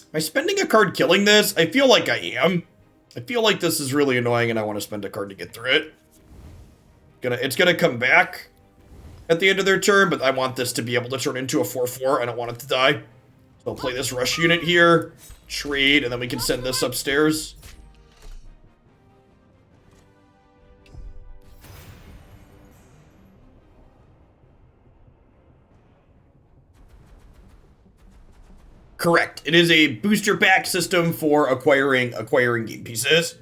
Am I spending a card killing this? I feel like I am. I feel like this is really annoying and I want to spend a card to get through it. It's gonna come back at the end of their turn, but I want this to be able to turn into a 4/4. I don't want it to die. So I'll play this rush unit here, trade, and then we can send this upstairs. Correct. It is a booster pack system for acquiring game pieces.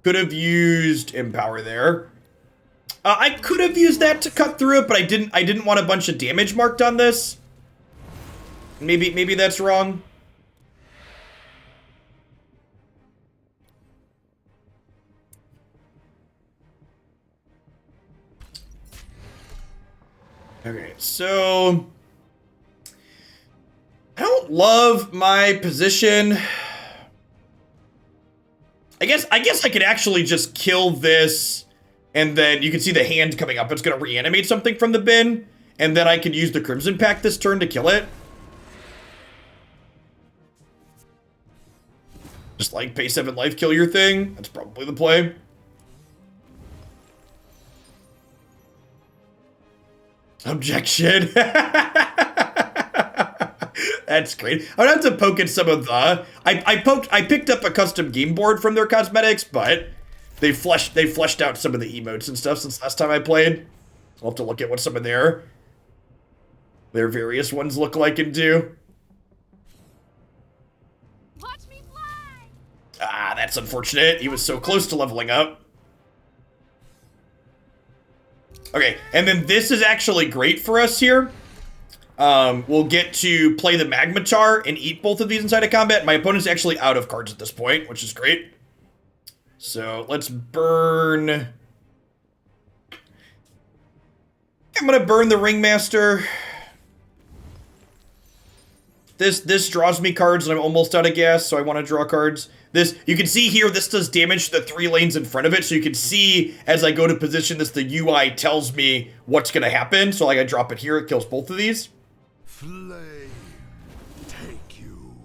Could have used Empower there. I could have used that to cut through it, but I didn't want a bunch of damage marked on this. Maybe that's wrong. Okay, so I don't love my position. I guess I could actually just kill this, and then you can see the hand coming up. It's going to reanimate something from the bin, and then I could use the Crimson Pact this turn to kill it. Just like pay 7 life, kill your thing. That's probably the play. Objection. That's great. I would have to poke at some of the. I picked up a custom game board from their cosmetics, but they fleshed out some of the emotes and stuff since last time I played. I'll have to look at what some of their various ones look like and do. Watch me fly! Ah, that's unfortunate. He was so close to leveling up. Okay, and then this is actually great for us here. We'll get to play the Magmatar and eat both of these inside of combat. My opponent's actually out of cards at this point, which is great. So let's burn. I'm gonna burn the Ringmaster. This draws me cards and I'm almost out of gas, so I want to draw cards. This, you can see here, this does damage to the 3 lanes in front of it, so you can see as I go to position this, the UI tells me what's gonna happen. So like I drop it here, it kills both of these. Flame, take you.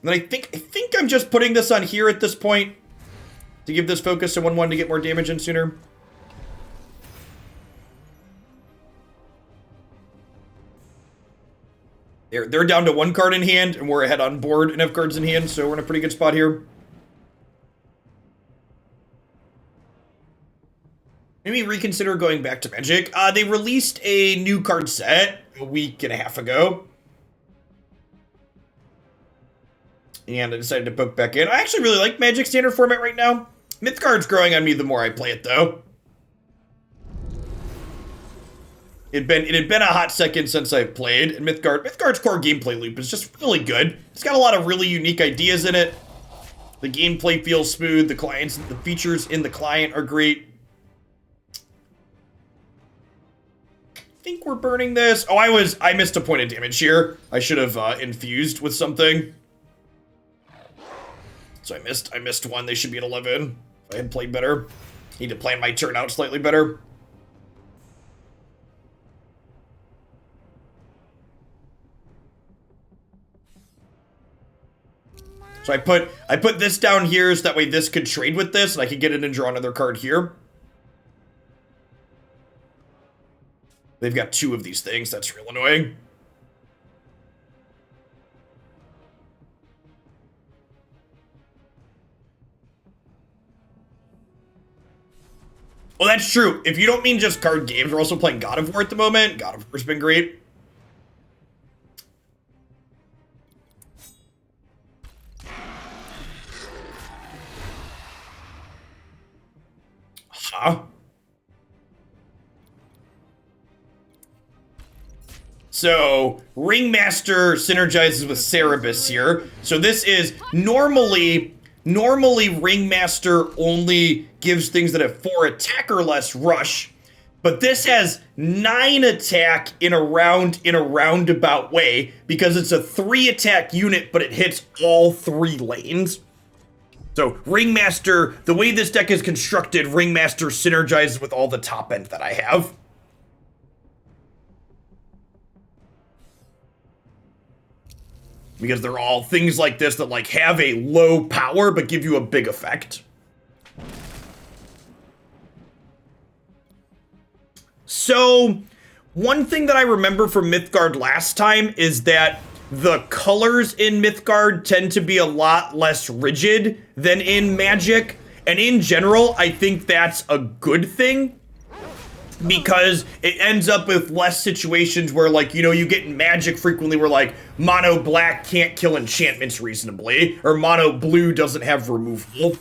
And then I think I'm just putting this on here at this point to give this focus to 1/1 to get more damage in sooner. They're down to 1 card in hand, and we're ahead on board and have cards in hand, so we're in a pretty good spot here. Maybe reconsider going back to Magic. They released a new card set a week and a half ago. And I decided to poke back in. I actually really like Magic standard format right now. Mythgard's growing on me the more I play it, though. It had been a hot second since I played, and Mythgard's core gameplay loop is just really good. It's got a lot of really unique ideas in it. The gameplay feels smooth. The features in the client are great. I think we're burning this. Oh, I missed a point of damage here. I should have infused with something. So I missed one. They should be at 11. If I had played better. Need to plan my turn out slightly better. So I put this down here so that way this could trade with this, and I could get it and draw another card here. They've got 2 of these things. That's real annoying. Well, that's true. If you don't mean just card games, we're also playing God of War at the moment. God of War's been great. Huh? So, Ringmaster synergizes with Cerebus here. So this is normally Ringmaster only gives things that have 4 attack or less rush, but this has 9 attack in a roundabout way because it's a 3 attack unit, but it hits all 3 lanes. So Ringmaster, the way this deck is constructed, Ringmaster synergizes with all the top end that I have. Because they're all things like this that like have a low power but give you a big effect. So, one thing that I remember from Mythgard last time is that the colors in Mythgard tend to be a lot less rigid than in Magic. And in general, I think that's a good thing. Because it ends up with less situations where, like, you know, you get in Magic frequently where, like, mono black can't kill enchantments reasonably, or mono blue doesn't have removal.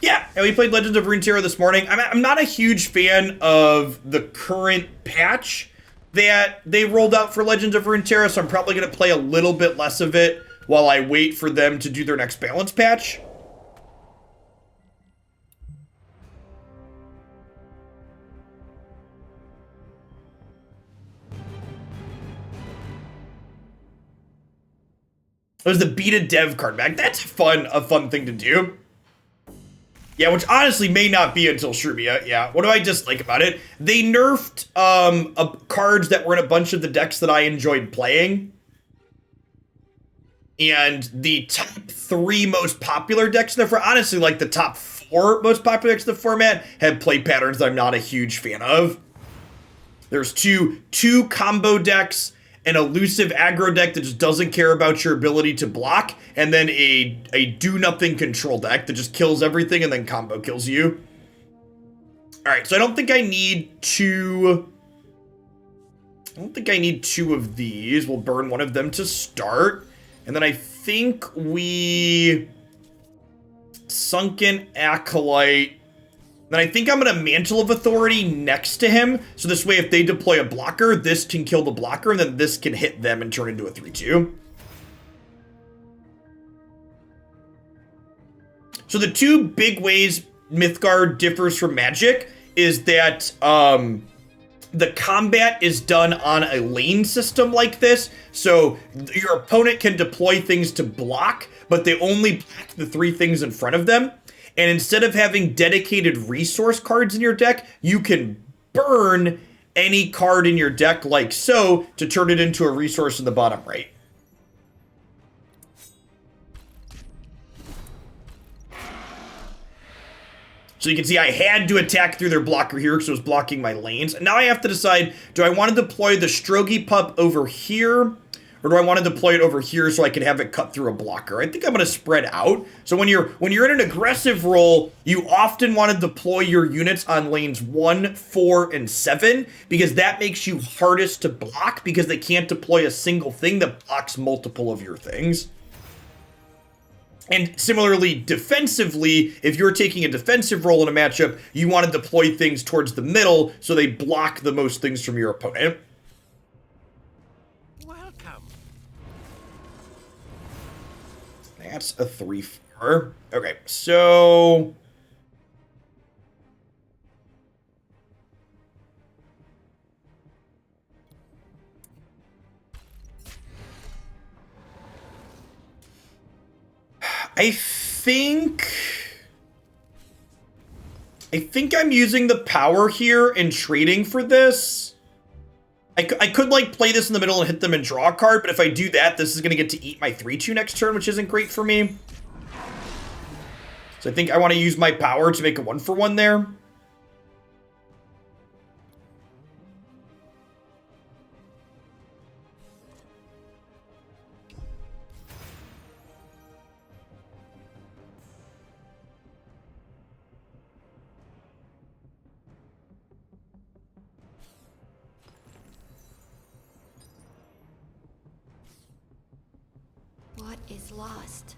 Yeah, and we played Legends of Runeterra this morning. I'm not a huge fan of the current patch that they rolled out for Legends of Runeterra, so I'm probably going to play a little bit less of it while I wait for them to do their next balance patch. There's the beta dev card back. That's a fun thing to do. Yeah, which honestly may not be until Shrubia. Yeah, what do I dislike about it? They nerfed cards that were in a bunch of the decks that I enjoyed playing. And the top 3 most popular decks in the format, honestly, like the top 4 most popular decks in the format, have play patterns that I'm not a huge fan of. There's two combo decks, an elusive aggro deck that just doesn't care about your ability to block, and then a do-nothing control deck that just kills everything and then combo kills you. Alright, so I don't think I need 2... I don't think I need 2 of these. We'll burn one of them to start. And then I think we... Sunken Acolyte. Then I think I'm going to Mantle of Authority next to him. So this way, if they deploy a blocker, this can kill the blocker, and then this can hit them and turn into a 3-2. So the 2 big ways Mythgard differs from Magic is that the combat is done on a lane system like this. So your opponent can deploy things to block, but they only block the 3 things in front of them. And instead of having dedicated resource cards in your deck, you can burn any card in your deck like so to turn it into a resource in the bottom right. So you can see I had to attack through their blocker here because it was blocking my lanes. And now I have to decide, do I want to deploy the Strogi Pup over here? Or do I want to deploy it over here so I can have it cut through a blocker? I think I'm going to spread out. So when you're in an aggressive role, you often want to deploy your units on lanes 1, 4, and 7 because that makes you hardest to block because they can't deploy a single thing that blocks multiple of your things. And similarly, defensively, if you're taking a defensive role in a matchup, you want to deploy things towards the middle so they block the most things from your opponent. That's a 3-4. Okay, so... I think I'm using the power here and trading for this. I could, like, play this in the middle and hit them and draw a card, but if I do that, this is going to get to eat my 3-2 next turn, which isn't great for me. So I think I want to use my power to make a 1-for-1 there. What is lost?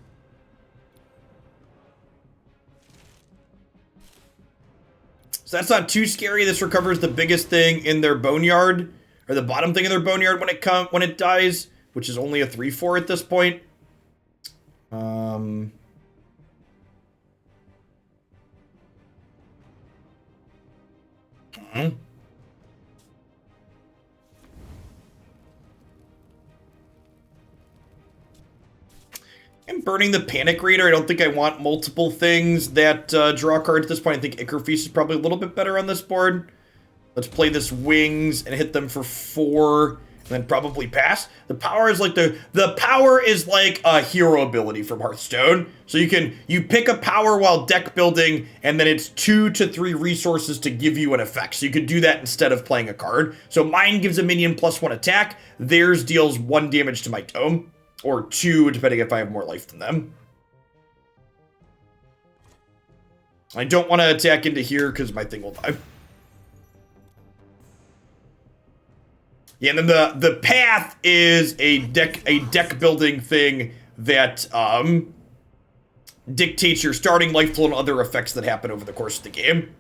So that's not too scary. This recovers the biggest thing in their boneyard, or the bottom thing in their boneyard when it dies, which is only a 3-4 at this point. I'm burning the Panic Raider. I don't think I want multiple things that draw cards at this point. I think Ichor Feast is probably a little bit better on this board. Let's play this Wings and hit them for 4, and then probably pass. The power is like the power is like a hero ability from Hearthstone. So you pick a power while deck building, and then it's 2 to 3 resources to give you an effect. So you could do that instead of playing a card. So mine gives a minion +1 attack. Theirs deals 1 damage to my tome. Or 2, depending if I have more life than them. I don't want to attack into here because my thing will die. Yeah, and then the path is a deck building thing that dictates your starting life pool and other effects that happen over the course of the game.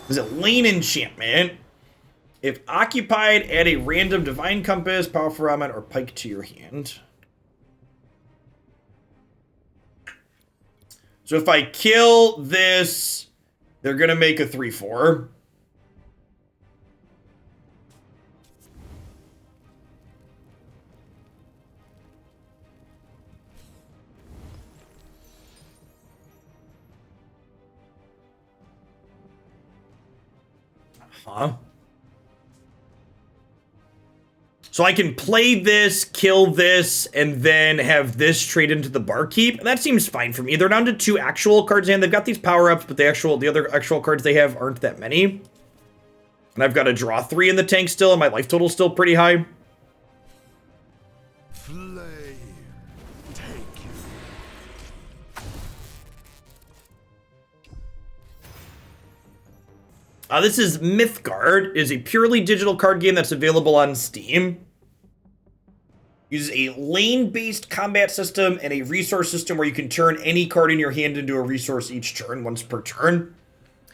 Is it Lane Enchantment? If occupied, add a random Divine Compass, Powerful Ramen, or Pike to your hand. So if I kill this They're going to make a 3/4. Huh? So I can play this, kill this, and then have this trade into the barkeep. And that seems fine for me. They're down to 2 actual cards in. They've got these power-ups, but the other actual cards they have aren't that many. And I've got to draw 3 in the tank still, and my life total's still pretty high. Flame, take you. This is Mythgard. It is a purely digital card game that's available on Steam. Uses a lane-based combat system and a resource system where you can turn any card in your hand into a resource each turn, once per turn.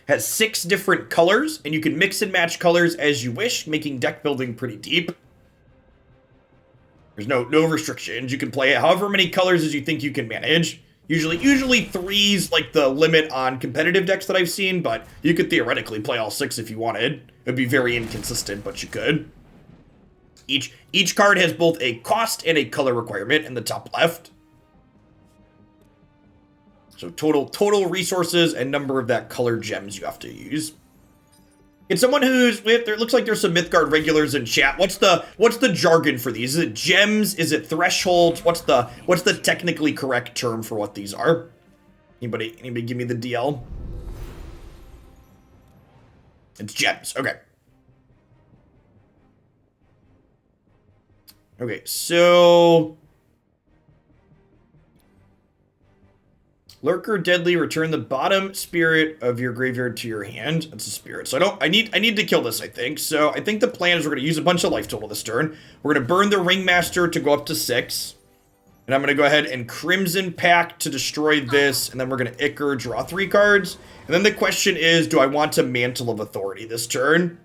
Has 6 different colors, and you can mix and match colors as you wish, making deck building pretty deep. There's no restrictions. You can play however many colors as you think you can manage. Usually 3's like the limit on competitive decks that I've seen, but you could theoretically play all 6 if you wanted. It'd be very inconsistent, but you could. Each card has both a cost and a color requirement in the top left. So total resources and number of that color gems you have to use. It's someone who's with, there looks like there's some Mythgard regulars in chat. What's the jargon for these? Is it gems? Is it thresholds? What's the technically correct term for what these are? Anybody give me the DL? It's gems. Okay. Okay, so Lurker Deadly, return the bottom spirit of your graveyard to your hand. That's a spirit. So I need to kill this, I think. So I think the plan is we're gonna use a bunch of life total this turn. We're gonna burn the Ringmaster to go up to 6. And I'm gonna go ahead and Crimson Pact to destroy this, and then we're gonna Ichor, draw 3 cards. And then the question is, do I want to Mantle of Authority this turn?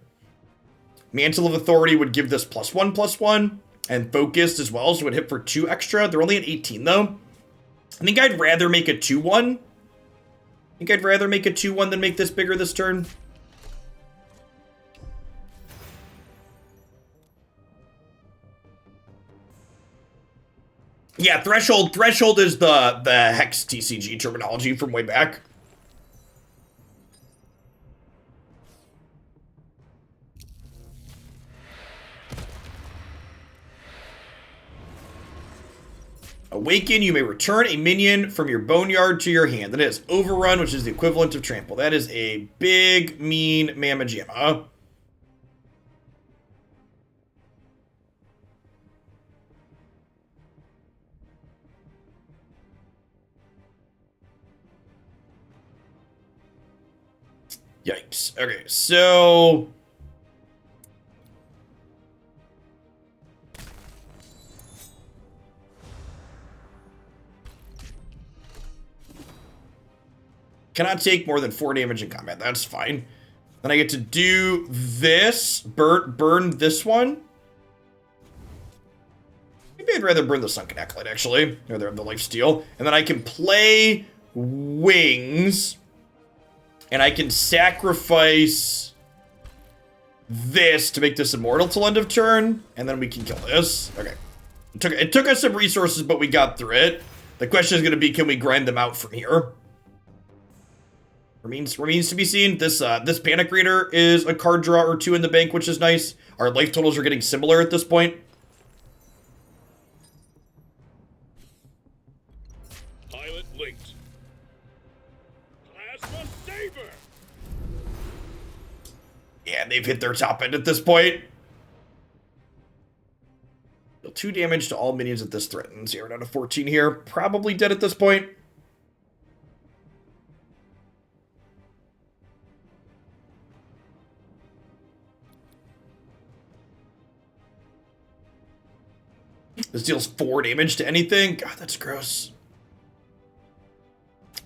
Mantle of Authority would give this +1/+1, and Focused as well, so it would hit for 2 extra. They're only at 18 though. I think I'd rather make a 2/1. Than make this bigger this turn. Yeah, Threshold is the Hex TCG terminology from way back. Awaken, you may return a minion from your boneyard to your hand. That is Overrun, which is the equivalent of Trample. That is a big, mean Mamma Jamma. Yikes. Okay, so cannot take more than 4 damage in combat. That's fine. Then I get to do this. Burn this one. Maybe I'd rather burn the Sunken Acolyte, actually. Or the Lifesteal. And then I can play Wings. And I can sacrifice this to make this immortal till end of turn. And then we can kill this. Okay. It took us some resources, but we got through it. The question is going to be, can we grind them out from here? Remains to be seen. This Panic Reader is a card draw or 2 in the bank, which is nice. Our life totals are getting similar at this point. Pilot linked. Plasma Saber! Yeah, they've hit their top end at this point. Deal 2 damage to all minions that this threatens. Yeah, we're down to 14 here. Probably dead at this point. This deals 4 damage to anything. God, that's gross.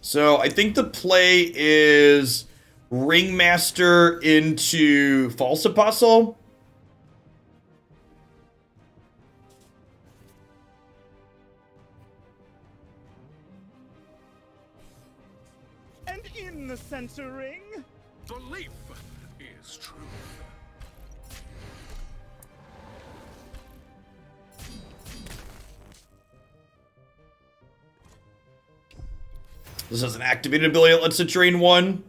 So I think the play is Ringmaster into False Apostle. And in the center ring. Belief is truth. This is an activated ability that lets it drain 1.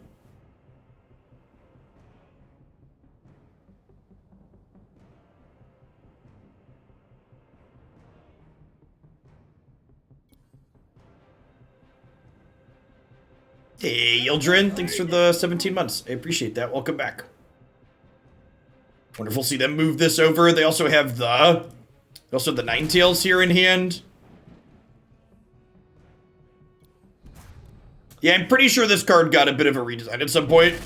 Hey, Yildrin, thanks for the 17 months. I appreciate that. Welcome back. Wonderful to see them move this over. They also have the Ninetales here in hand. Yeah, I'm pretty sure this card got a bit of a redesign at some point.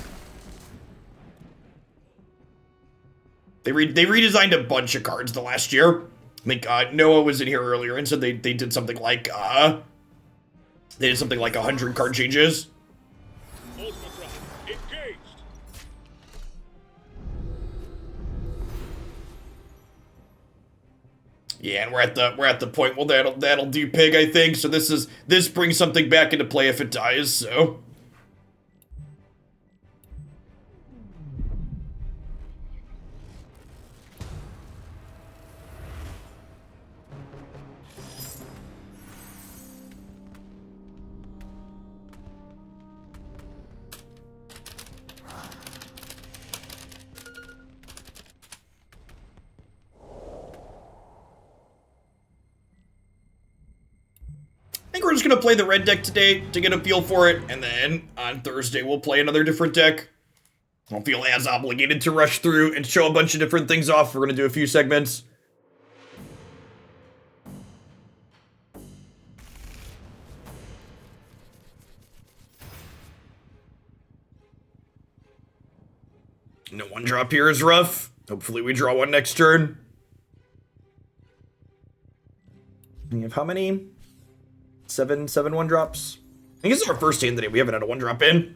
They redesigned a bunch of cards the last year. I think Noah was in here earlier and said they did something like 100 card changes. Ultimate round engaged. Yeah, and we're at the point. Well, that'll do pig, I think. So this brings something back into play if it dies. So. I think we're just going to play the red deck today to get a feel for it, and then on Thursday we'll play another different deck. I don't feel as obligated to rush through and show a bunch of different things off. We're going to do a few segments. No one drop here is rough. Hopefully we draw one next turn. We have how many? Seven 1-drops. I think this is our first hand today. We haven't had a 1-drop in.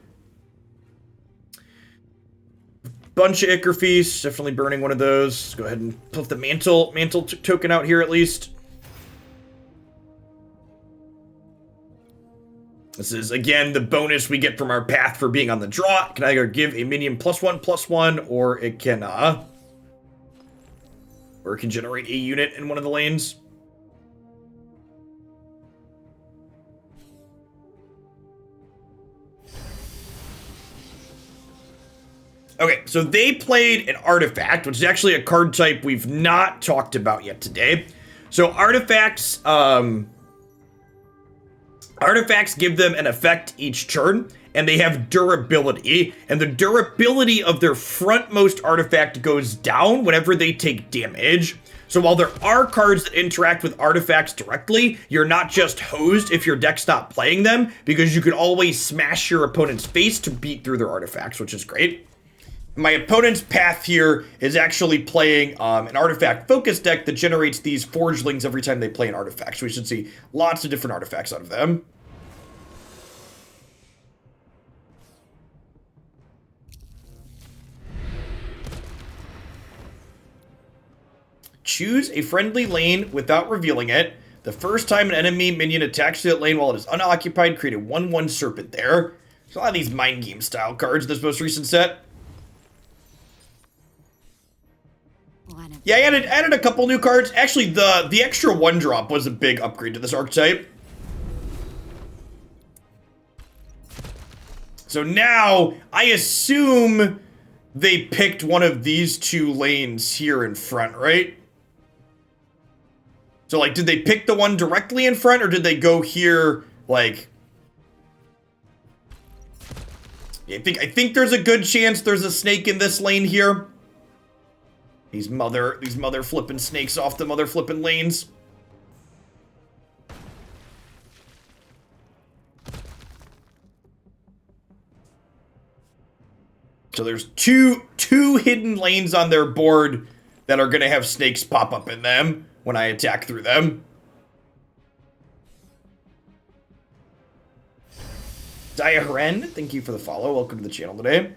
Bunch of Ichor Feasts. Definitely burning one of those. Let's go ahead and put the mantle token out here at least. This is, again, the bonus we get from our path for being on the draw. It can either give a minion +1/+1, or it can generate a unit in one of the lanes. Okay, so they played an artifact, which is actually a card type we've not talked about yet today. So artifacts, artifacts give them an effect each turn, and they have durability. And the durability of their frontmost artifact goes down whenever they take damage. So while there are cards that interact with artifacts directly, you're not just hosed if your deck's not playing them, because you can always smash your opponent's face to beat through their artifacts, which is great. My opponent's path here is actually playing an artifact-focused deck that generates these forgelings every time they play an artifact. So we should see lots of different artifacts out of them. Choose a friendly lane without revealing it. The first time an enemy minion attacks to that lane while it is unoccupied, create a 1/1 serpent there. There's a lot of these mind game style cards in this most recent set. Yeah, I added a couple new cards. Actually, the extra 1-drop was a big upgrade to this archetype. So now, I assume they picked one of these two lanes here in front, right? So, like, did they pick the one directly in front, or did they go here, like... I think there's a good chance there's a snake in this lane here. These mother flipping snakes off the mother flipping lanes. So there's two hidden lanes on their board that are gonna have snakes pop up in them when I attack through them. Diaren, thank you for the follow. Welcome to the channel today.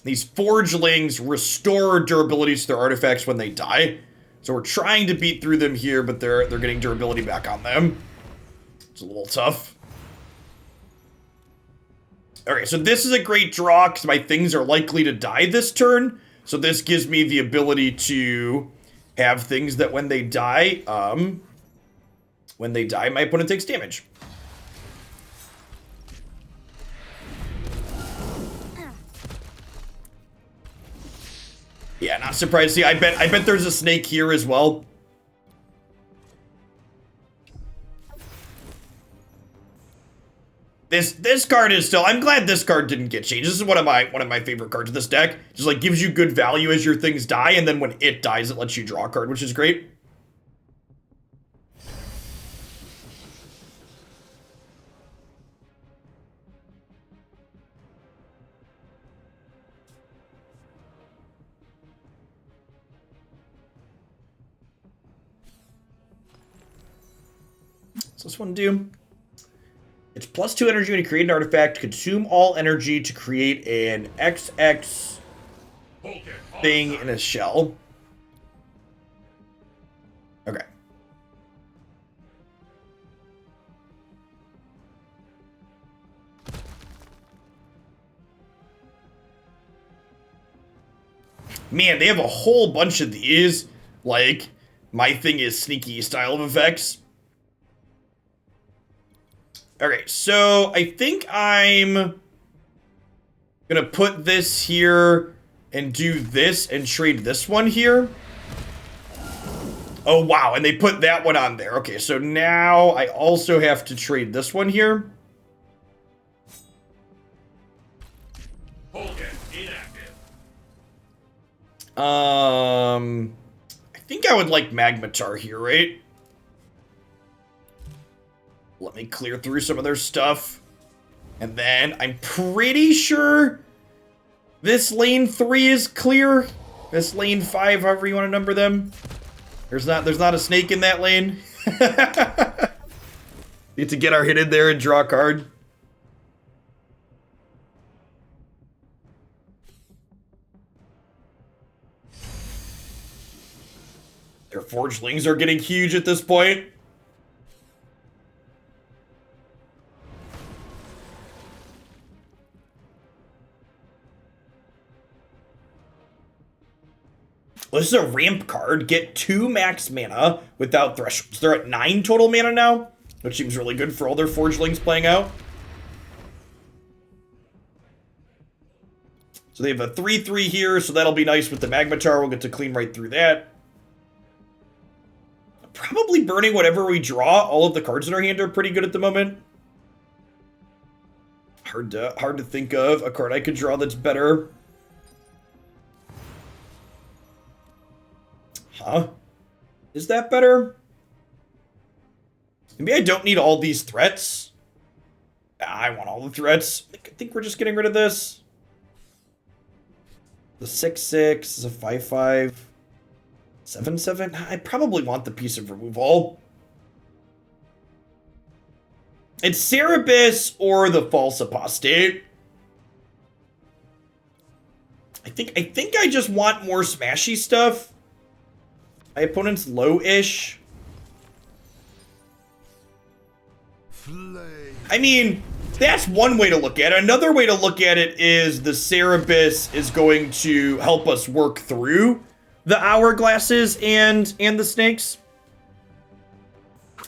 These forgelings restore durability to their artifacts when they die. So we're trying to beat through them here, but they're getting durability back on them. It's a little tough. Okay, so this is a great draw because my things are likely to die this turn. So this gives me the ability to have things that when they die, my opponent takes damage. Yeah, not surprised. See, I bet there's a snake here as well. This card is still. I'm glad this card didn't get changed. This is one of my favorite cards of this deck. Just like gives you good value as your things die, and then when it dies, it lets you draw a card, which is great. What's this one do? It's +2 energy when you create an artifact. Consume all energy to create an XX thing in a shell. Okay. Man, they have a whole bunch of these. Like, my thing is sneaky style of effects. Okay, so I think I'm gonna put this here and do this and trade this one here. Oh, wow, and they put that one on there. Okay, so now I also have to trade this one here. I think I would like Magmatar here, right? Let me clear through some of their stuff. And then I'm pretty sure this lane 3 is clear. This lane 5, however you want to number them. There's not a snake in that lane. Need to get our hit in there and draw a card. Their forgelings are getting huge at this point. This is a ramp card. Get 2 max mana without thresholds. They're at 9 total mana now, which seems really good for all their forgelings playing out. So they have a 3/3 here, so that'll be nice with the Magmatar. We'll get to clean right through that. Probably burning whatever we draw. All of the cards in our hand are pretty good at the moment. Hard to think of a card I could draw that's better. Huh? Is that better? Maybe I don't need all these threats. I want all the threats. I think we're just getting rid of this. The 6/6 is a 5/5. 7/7? I probably want the piece of removal. It's Cerebus or the False Apostate. I think I just want more smashy stuff. My opponent's low-ish. I mean, that's one way to look at it. Another way to look at it is the Cerebus is going to help us work through the hourglasses and the snakes.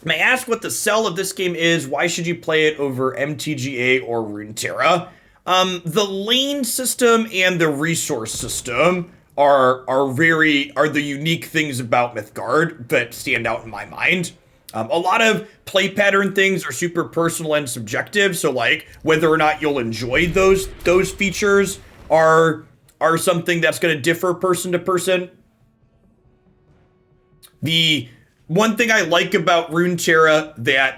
May I ask what the sell of this game is? Why should you play it over MTGA or Runeterra? The lane system and the resource system are the unique things about Mythgard that stand out in my mind. A lot of play pattern things are super personal and subjective, so like whether or not you'll enjoy those features are something that's going to differ person to person. The one thing I like about one thing I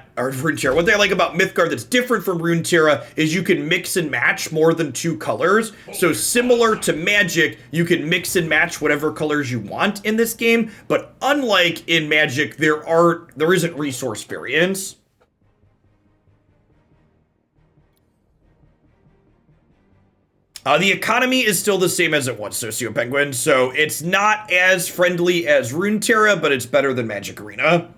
like about Mythgard that's different from Runeterra is you can mix and match more than 2 colors. So similar to Magic, you can mix and match whatever colors you want in this game, but unlike in Magic, there isn't resource variance. The economy is still the same as it was, Socio Penguin, so it's not as friendly as Runeterra, but it's better than Magic Arena.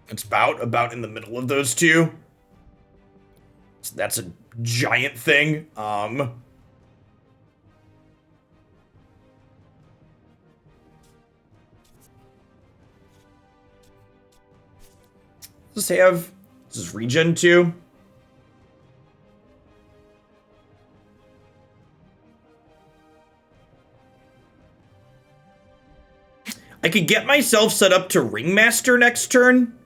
It's about in the middle of those two. So that's a giant thing. Does this have, this is regen too? I could get myself set up to Ringmaster next turn.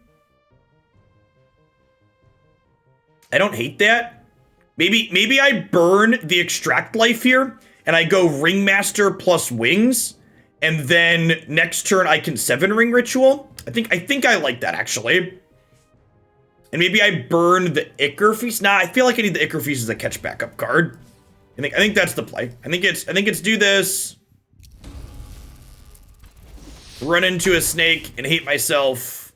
I don't hate that. Maybe I burn the Extract Life here, and I go Ringmaster plus Wings, and then next turn I can 7-ring Ritual. I think I like that, actually. And maybe I burn the Ichor Feast. Nah, I feel like I need the Ichor Feast as a catch backup card. I think that's the play. I think it's do this. Run into a snake and hate myself.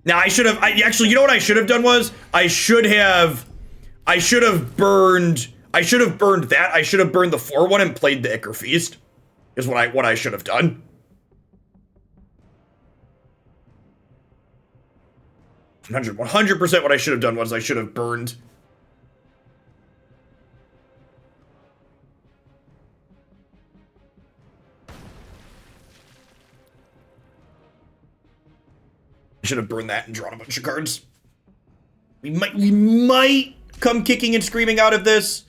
Now I should have, actually, you know what I should have done was, I should have burned that. I should have burned the 4-1 and played the Ichor Feast, is what I should have done. One 100% what I should have done was I should have burned. I should have burned that and drawn a bunch of cards. We might come kicking and screaming out of this.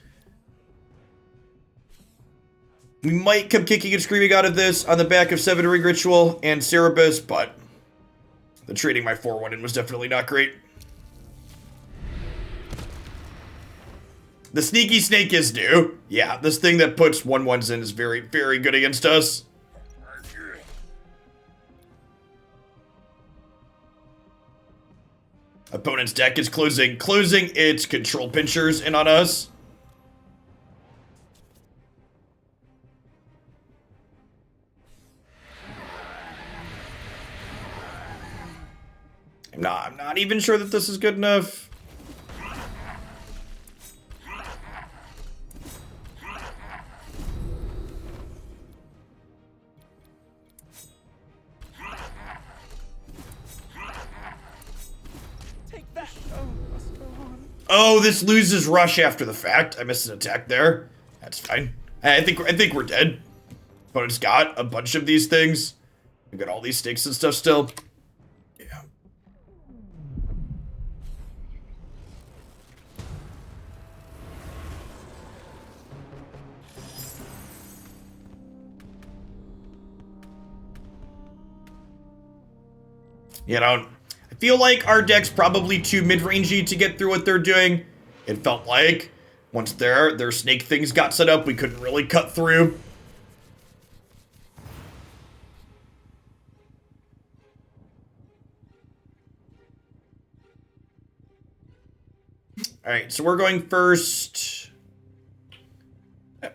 We might come kicking and screaming out of this on the back of 7-ring Ritual and Cerebus, but the trading my 4-1 in was definitely not great. The Sneaky Snake is new. Yeah, this thing that puts 1/1s in is very, very good against us. Opponent's deck is closing its control pinchers in on us. I'm not even sure that this is good enough. Take that. Oh, must go on. Oh, this loses rush after the fact. I missed an attack there. That's fine. I think we're dead. Opponent's got a bunch of these things. We've got all these stakes and stuff still. Yeah. You know, I feel like our deck's probably too mid-rangey to get through what they're doing. It felt like once their snake things got set up, we couldn't really cut through. All right, so we're going first.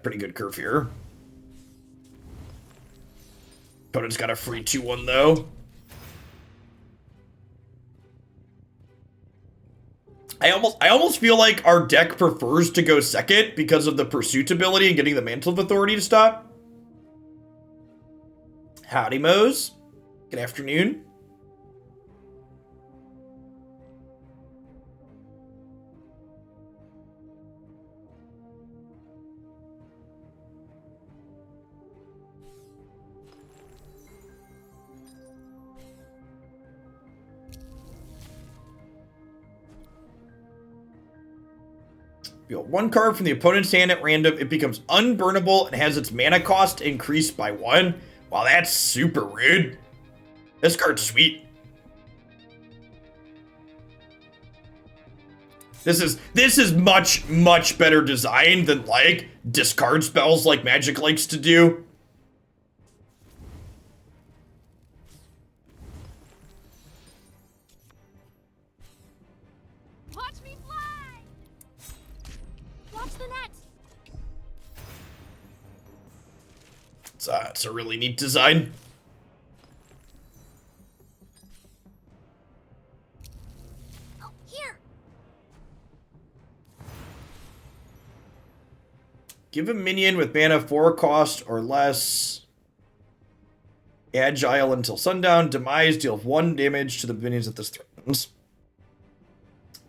Pretty good curve here. Opponent's got a free 2-1 though. I almost feel like our deck prefers to go second because of the pursuit ability and getting the Mantle of Authority to stop. Howdy, Moes. Good afternoon. Deal 1 card from the opponent's hand at random. It becomes unburnable and has its mana cost increased by 1. Wow, that's super rude. This card's sweet. This is much better designed than like discard spells like Magic likes to do. Watch me fly! Watch the net! It's a really neat design. Oh, here! Give a minion with mana 4 cost or less. Agile until sundown. Demise. Deal 1 damage to the minions that this threatens.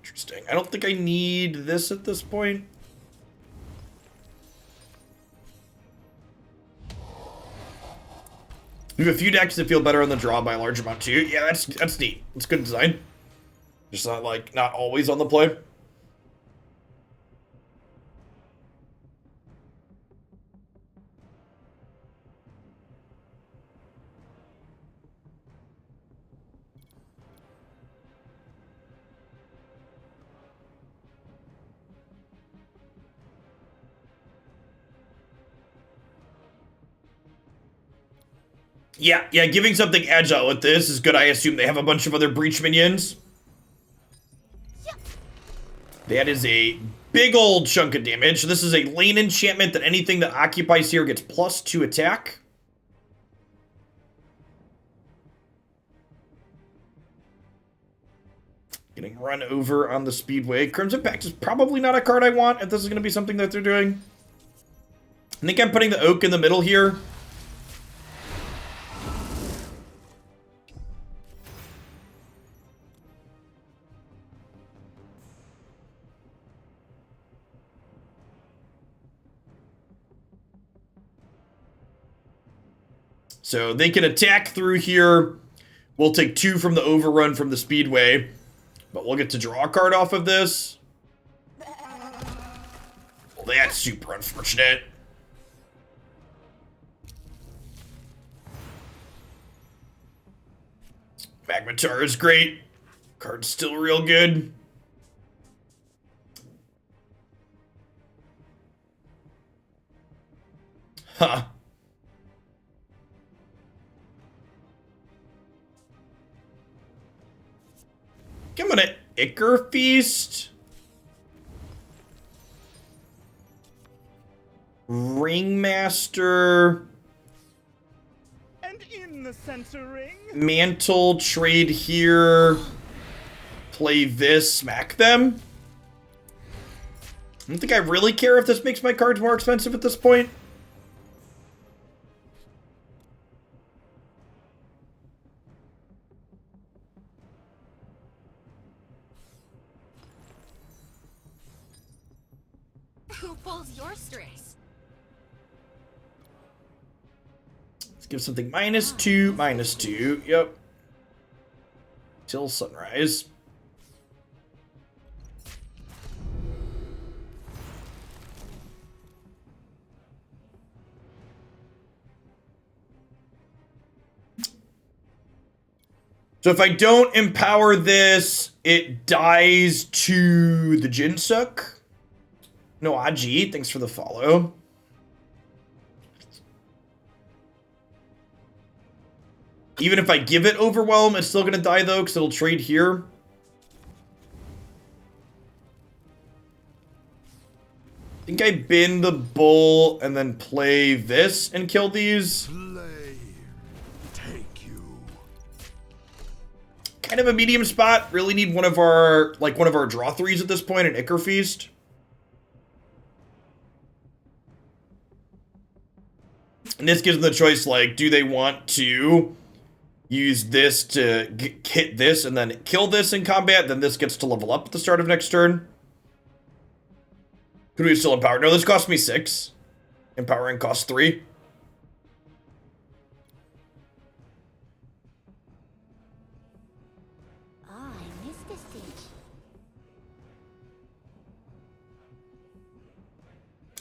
Interesting. I don't think I need this at this point. We have a few decks that feel better on the draw by a large amount too. Yeah, that's neat. It's good design. Just not always on the play. Yeah, giving something agile with this is good. I assume they have a bunch of other breach minions. That is a big old chunk of damage. This is a lane enchantment that anything that occupies here gets +2 attack. Getting run over on the Speedway. Crimson Pact is probably not a card I want if this is going to be something that they're doing. I think I'm putting the Oak in the middle here. So they can attack through here. We'll take 2 from the overrun from the Speedway. But we'll get to draw a card off of this. Well, that's super unfortunate. Magmatar is great. Card's still real good. Huh. I'm gonna Ichor Feast. Ringmaster. And in the center ring. Mantle, trade here. Play this, smack them. I don't think I really care if this makes my cards more expensive at this point. Who pulls your strings? Let's give something -2, -2. Yep. Till sunrise. So if I don't empower this, it dies to the Jinsuk. No, Aji, thanks for the follow. Even if I give it Overwhelm, it's still going to die, though, because it'll trade here. I think I bin the Bull and then play this and kill these. Kind of a medium spot. Really need one of our draw 3s at this point, an Ichor Feast. And this gives them the choice, like, do they want to use this to hit this and then kill this in combat? Then this gets to level up at the start of next turn. Could we still empower? No, this cost me 6. Empowering costs 3. I missed this stage.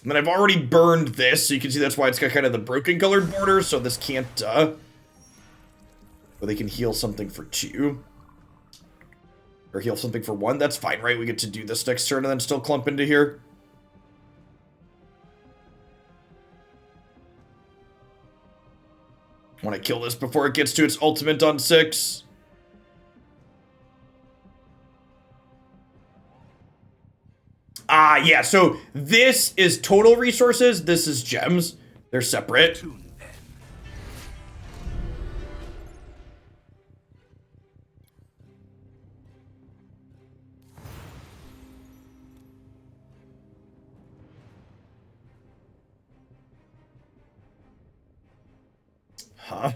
And then I've already burned this, so you can see that's why it's got kind of the broken colored border, so this can't, but they can heal something for 2. Or heal something for 1. That's fine, right? We get to do this next turn and then still clump into here. I want to kill this before it gets to its ultimate on 6. Yeah, so this is total resources, this is gems. They're separate. Huh?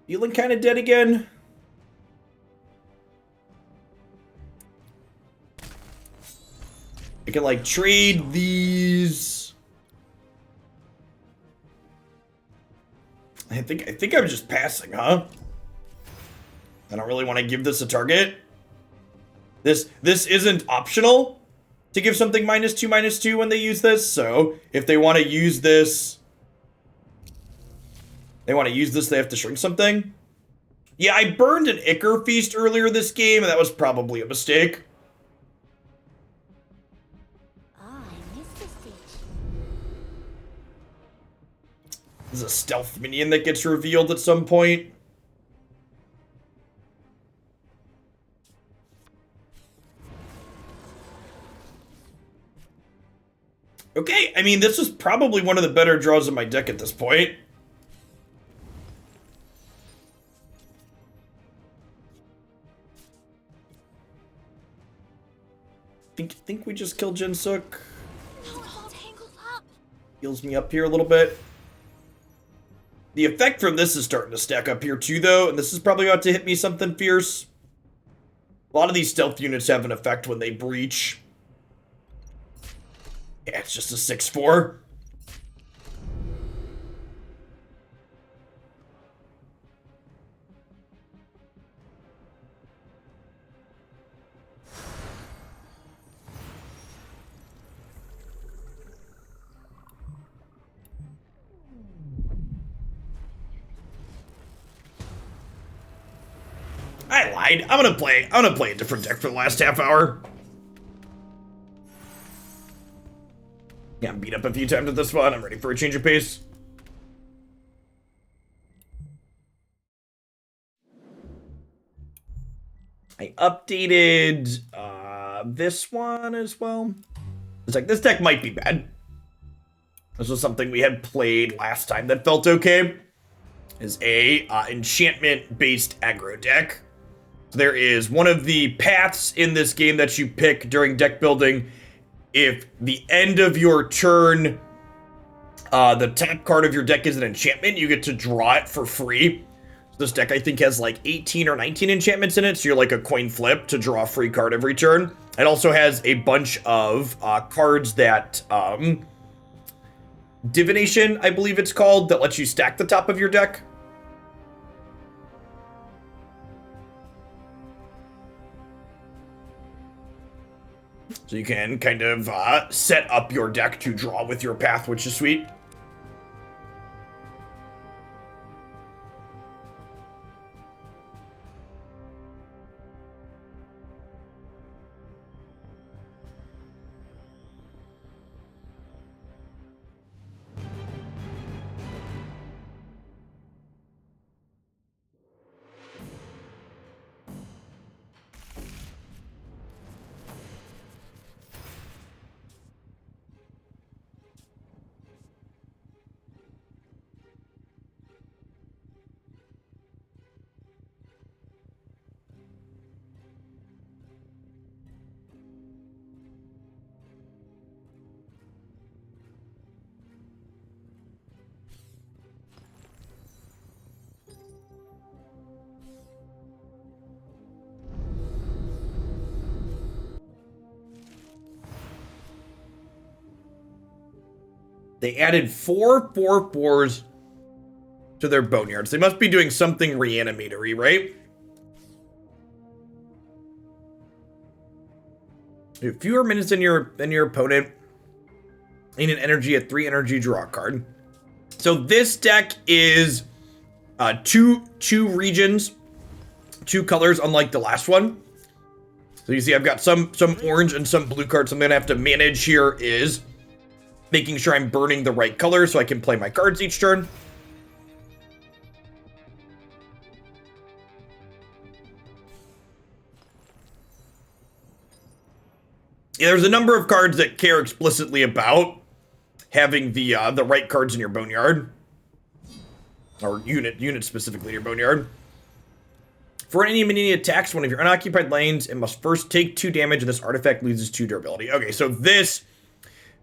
Feeling kind of dead again. I can like trade these. I think I'm just passing, huh? I don't really want to give this a target. This isn't optional to give something -2/-2 when they use this. So if they want to use this, they have to shrink something. Yeah, I burned an Ichor Feast earlier this game, and that was probably a mistake. I missed the stitch. There's a stealth minion that gets revealed at some point. Okay, I mean, this is probably one of the better draws in my deck at this point. Think we just killed Jinsook. Oh, it's all tangled up. Heals me up here a little bit. The effect from this is starting to stack up here too, though, and this is probably about to hit me something fierce. A lot of these stealth units have an effect when they breach. Yeah, it's just a 6/4. I lied. I'm gonna play a different deck for the last half hour. Yeah, I'm beat up a few times at this one. I'm ready for a change of pace. I updated this one as well. It's like, this deck might be bad. This was something we had played last time that felt okay. Is a enchantment-based aggro deck. So there is one of the paths in this game that you pick during deck building. If the end of your turn, the top card of your deck is an enchantment, you get to draw it for free. So this deck, I think, has like 18 or 19 enchantments in it, so you're like a coin flip to draw a free card every turn. It also has a bunch of cards that, Divination, I believe it's called, that lets you stack the top of your deck. So you can kind of set up your deck to draw with your path, which is sweet. They added 4/4/4s to their boneyards. They must be doing something reanimatory, right? You have fewer minutes than your opponent. Gain an energy at 3 energy, draw a card. So this deck is two regions, 2 colors, unlike the last one. So you see I've got some orange and some blue cards. So I'm gonna have to manage here is making sure I'm burning the right color so I can play my cards each turn. Yeah, there's a number of cards that care explicitly about having the right cards in your boneyard. Or unit specifically in your boneyard. For any minion attacks one of your unoccupied lanes, it must first take 2 damage and this artifact loses 2 durability. Okay, so this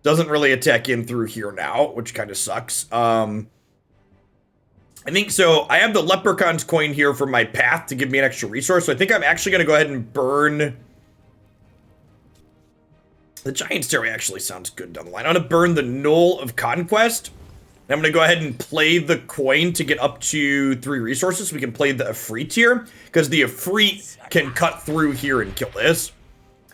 doesn't really attack in through here now, which kind of sucks. I think so. I have the Leprechaun's coin here for my path to give me an extra resource. So I think I'm actually going to go ahead and burn... The Giant Stairway actually sounds good down the line. I'm going to burn the Knoll of Conquest. And I'm going to go ahead and play the coin to get up to 3 resources. So we can play the Ifrit here. Because the Ifrit can cut through here and kill this.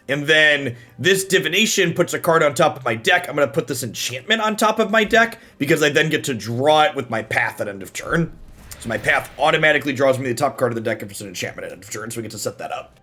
And then this Divination puts a card on top of my deck. I'm going to put this enchantment on top of my deck. Because I then get to draw it with my path at end of turn. So my path automatically draws me the top card of the deck if it's an enchantment at end of turn. So we get to set that up.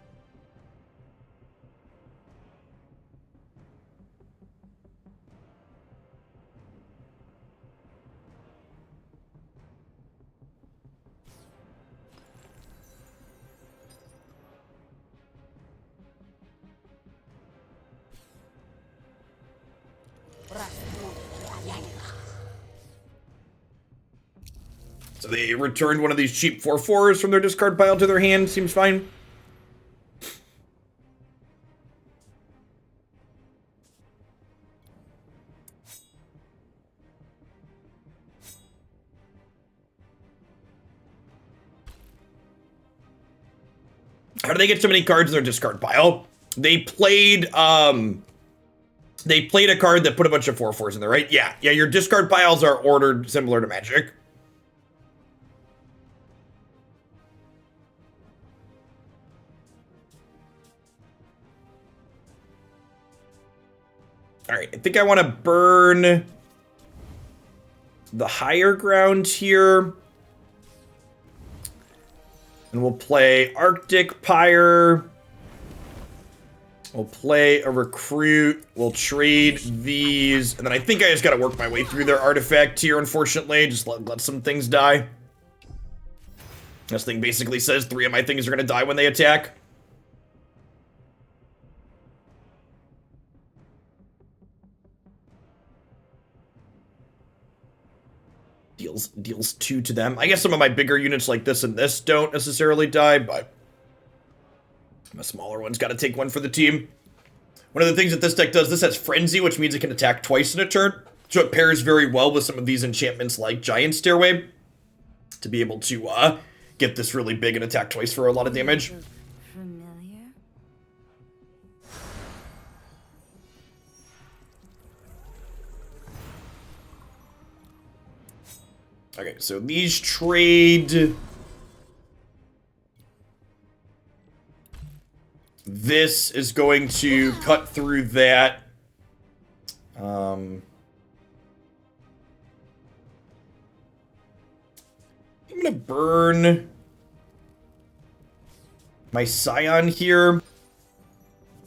So they returned one of these cheap 4/4s from their discard pile to their hand. Seems fine. How do they get so many cards in their discard pile? They played a card that put a bunch of 4/4s in there, right? Yeah, your discard piles are ordered similar to Magic. All right, I think I want to burn the higher ground here. And we'll play Arctic Pyre. We'll play a Recruit. We'll trade these. And then I think I just got to work my way through their artifact here, unfortunately. Just let some things die. This thing basically says 3 of my things are going to die when they attack. Deals 2 to them. I guess some of my bigger units like this and this don't necessarily die, but my smaller one's got to take 1 for the team. One of the things that this deck does, this has Frenzy, which means it can attack twice in a turn. So it pairs very well with some of these enchantments like Giant Stairway to be able to get this really big and attack twice for a lot of damage. Familiar? Okay, so these trade. This is going to cut through that. I'm gonna burn my Scion here.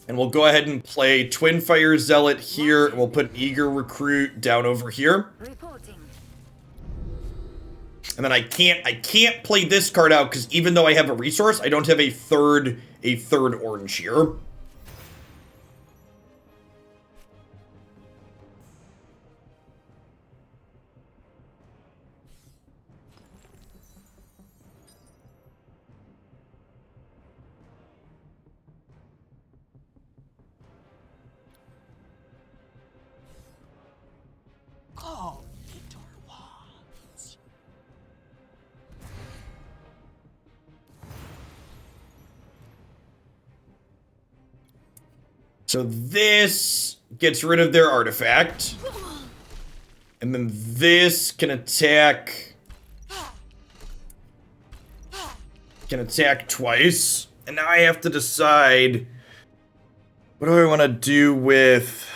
And we'll go ahead and play Twin Fire Zealot here. And we'll put Eager Recruit down over here. Reporting. And then I can't play this card out because even though I have a resource, I don't have a third orange here. So this gets rid of their artifact. And then this can attack. Can attack twice. And now I have to decide, what do I want to do with...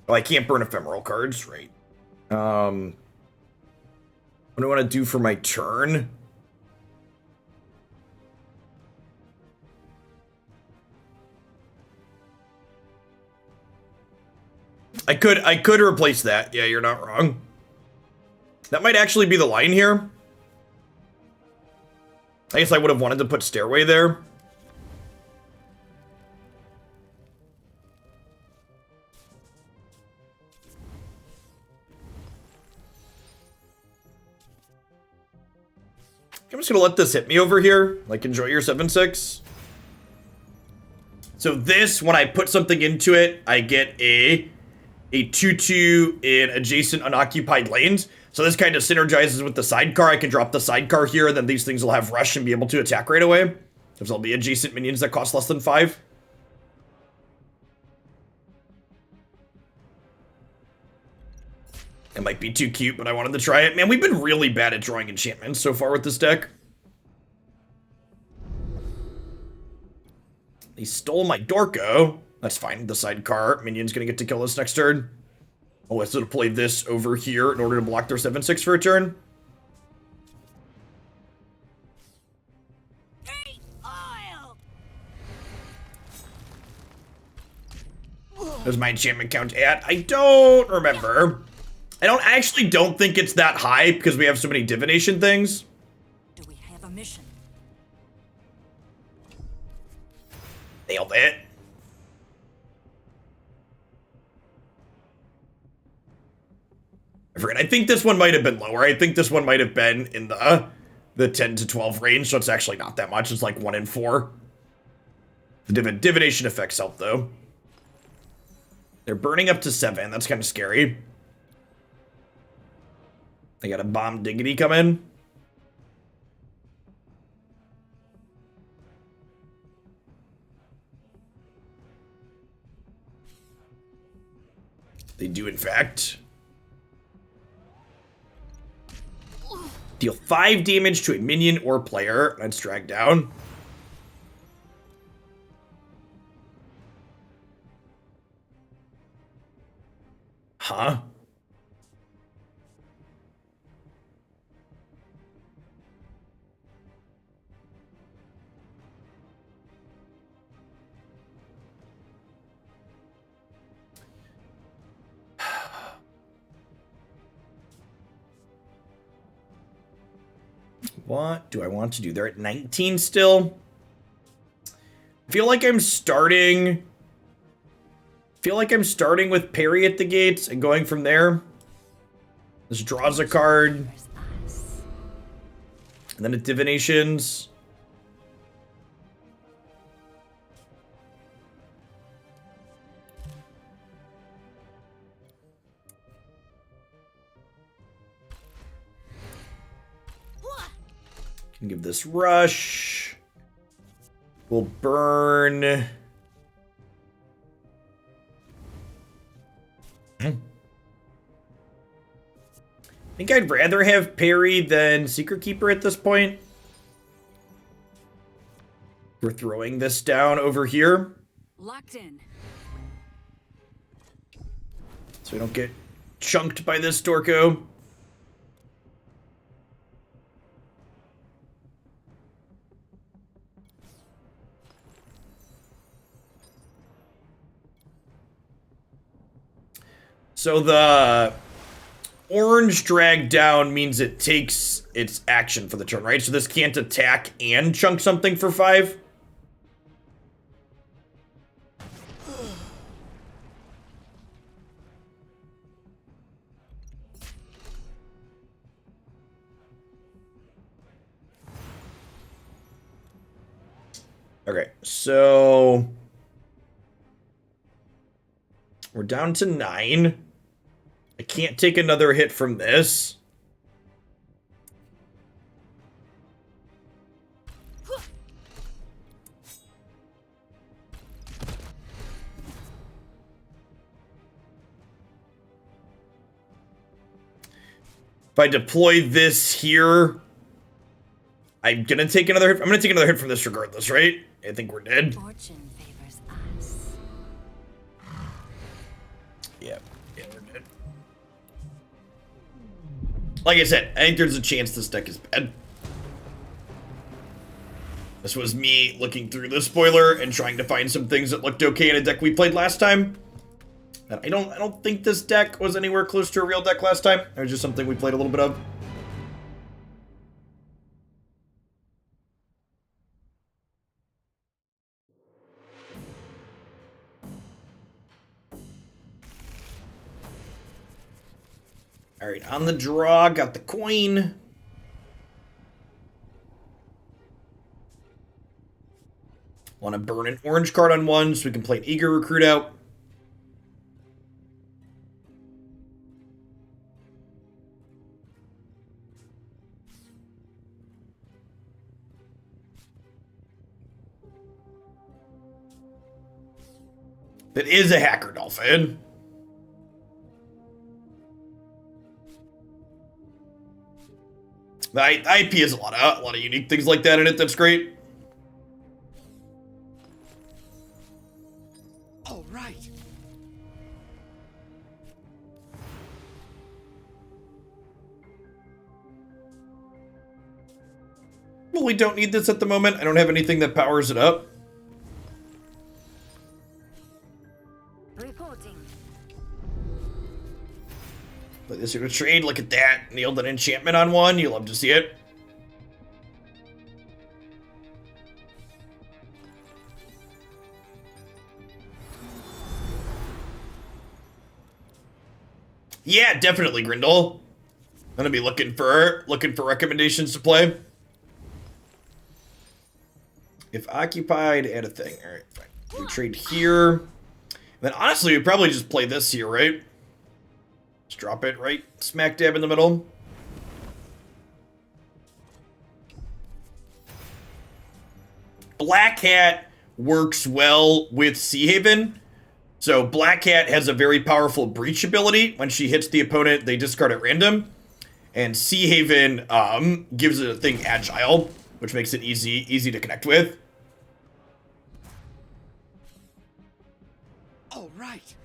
Oh, I can't burn ephemeral cards, right? What do I want to do for my turn? I could replace that. Yeah, you're not wrong. That might actually be the line here. I guess I would have wanted to put Stairway there. I'm just gonna let this hit me over here. Like, enjoy your 7/6. So this, when I put something into it, I get a 2/2 in adjacent unoccupied lanes. So this kind of synergizes with the sidecar. I can drop the sidecar here, and then these things will have rush and be able to attack right away. Because there'll be adjacent minions that cost less than 5. It might be too cute, but I wanted to try it. Man, we've been really bad at drawing enchantments so far with this deck. He stole my Dorko. That's fine. The sidecar minion's gonna get to kill this next turn. Oh, I should have played this over here in order to block their 7/6 for a turn. Take oil. There's my enchantment count at. I don't remember. I actually don't think it's that high because we have so many divination things. Do we have a mission? Nailed it. I forget. I think this one might have been lower. I think this one might have been in the 10 to 12 range, so it's actually not that much. It's like 1 in 4. The divination effects help, though. They're burning up to 7. That's kind of scary. They got a bomb diggity come in. They do, in fact. Deal 5 damage to a minion or player. That's dragged down. Huh? What do I want to do? They're at 19 still. I feel like I'm starting with parry at the gates and going from there. This draws a card. And then it divinations. Can give this rush. We'll burn. I think I'd rather have parry than Secret Keeper at this point. We're throwing this down over here. Locked in. So we don't get chunked by this Dorko. So the orange drag down means it takes its action for the turn, right? So this can't attack and chunk something for 5. Okay, so we're down to 9. I can't take another hit from this. If I deploy this here, I'm gonna take another hit. I'm gonna take another hit from this regardless, right? I think we're dead. Fortune favors us. Yeah, we're dead. Like I said, I think there's a chance this deck is bad. This was me looking through the spoiler and trying to find some things that looked okay in a deck we played last time. And I don't think this deck was anywhere close to a real deck last time. It was just something we played a little bit of. All right, on the draw, got the coin. Want to burn an orange card on one so we can play an eager recruit out. That is a hacker dolphin. The IP has a lot of unique things like that in it. That's great. All right. Well, we don't need this at the moment. I don't have anything that powers it up. Reporting. Play this into a trade. Look at that. Nailed an enchantment on one. You love to see it. Yeah, definitely, Grindel. I'm gonna be looking for recommendations to play. If occupied, add a thing. All right, fine. We trade here. Then honestly, we probably just play this here, right? Just drop it right smack dab in the middle. Black Hat works well with Sea Haven. So Black Cat has a very powerful breach ability. When she hits the opponent, they discard at random. And Sea Haven gives it a thing agile, which makes it easy to connect with. All right.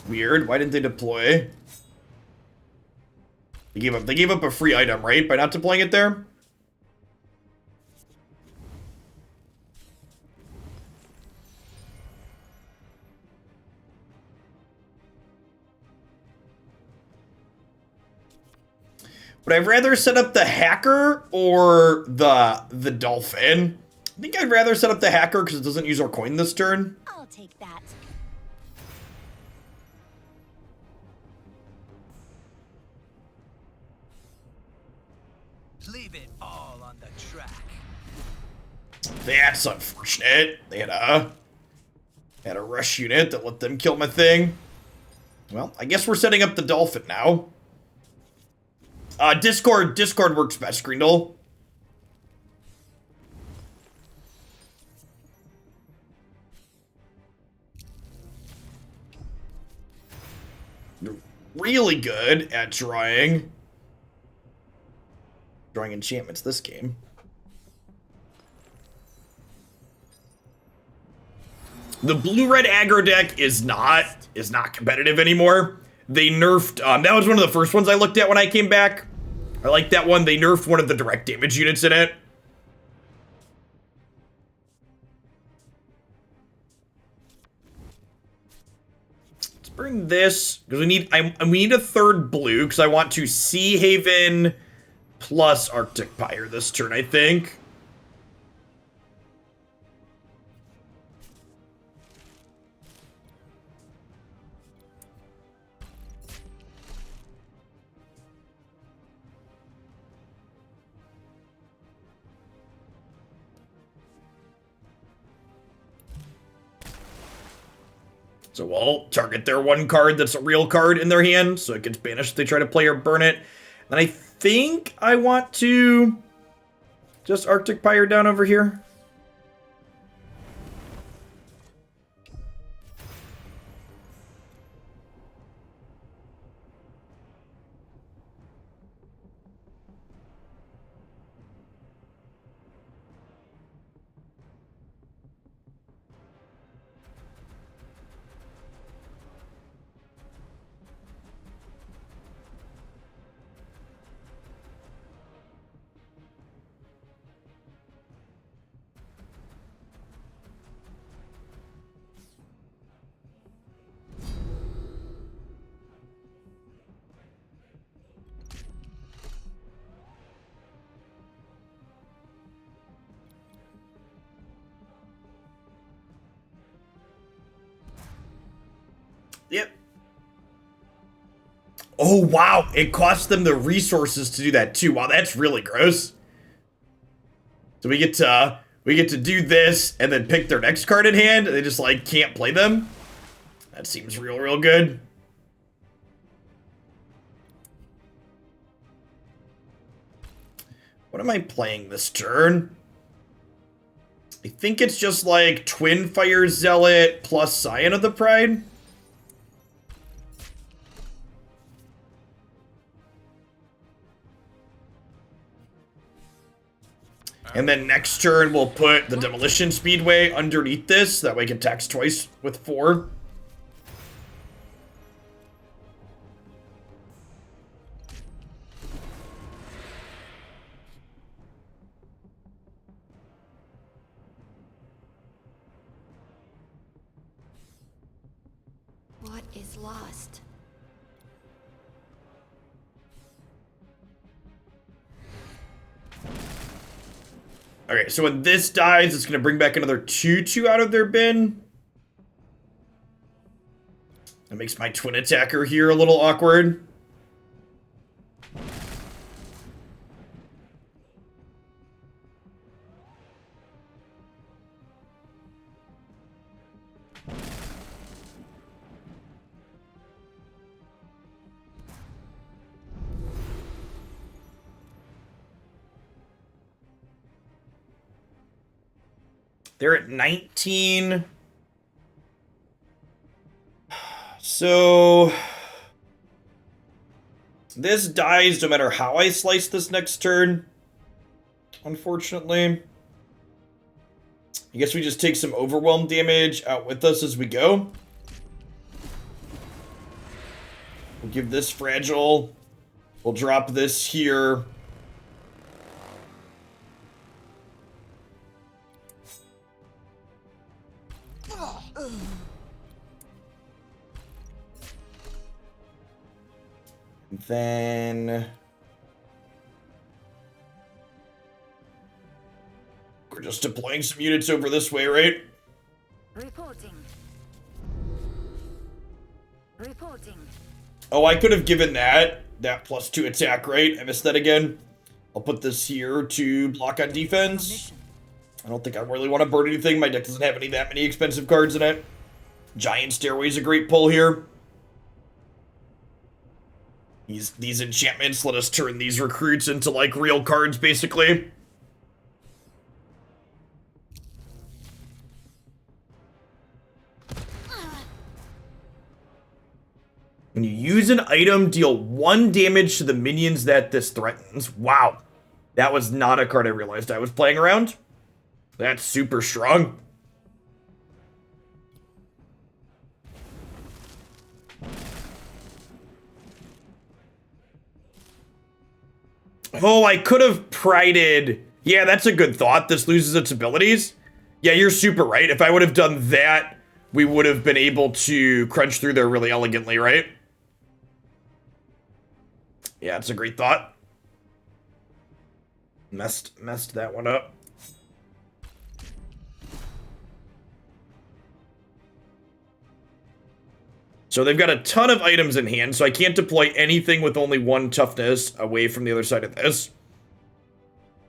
Weird. Why didn't they deploy? They gave up a free item, right? By not deploying it there? Would I rather set up the hacker or the dolphin? I think I'd rather set up the hacker because it doesn't use our coin this turn. I'll take that. Leave it all on the track. That's unfortunate. They had a rush unit that let them kill my thing. Well, I guess we're setting up the dolphin now. Discord works best, Greendle. You're really good at drawing enchantments this game. The blue-red aggro deck is not competitive anymore. They nerfed, that was one of the first ones I looked at when I came back. I like that one. They nerfed one of the direct damage units in it. Let's bring this, because we need a third blue, because I want to Sea Haven plus Arctic Pyre this turn, I think. So we'll target their one card that's a real card in their hand, so it gets banished if they try to play or burn it. And I think I want to just Arctic Pyre down over here. Yep. Oh, wow. It costs them the resources to do that, too. Wow, that's really gross. So we get to do this and then pick their next card in hand, and they just, like, can't play them. That seems real good. What am I playing this turn? I think it's just like Twin Fire Zealot plus Scion of the Pride. And then next turn, we'll put the Demolition Speedway underneath this. That way it can tax twice with 4. What is lost? Okay, so when this dies, it's going to bring back another 2/2 out of their bin. That makes my twin attacker here a little awkward. They're at 19. So this dies no matter how I slice this next turn, unfortunately. I guess we just take some overwhelm damage out with us as we go. We'll give this fragile. We'll drop this here. Then we're just deploying some units over this way, right? Reporting. Reporting. Oh, I could have given that +2 attack, right? I missed that again. I'll put this here to block on defense. I don't think I really want to burn anything. My deck doesn't have that many expensive cards in it. Giant Stairway's a great pull here. These enchantments let us turn these recruits into, like, real cards, basically. When you use an item, deal 1 damage to the minions that this threatens. Wow. That was not a card I realized I was playing around. That's super strong. Oh, I could have prided. Yeah, that's a good thought. This loses its abilities. Yeah, you're super right. If I would have done that, we would have been able to crunch through there really elegantly, right? Yeah, it's a great thought. Messed that one up. So they've got a ton of items in hand, so I can't deploy anything with only 1 toughness away from the other side of this.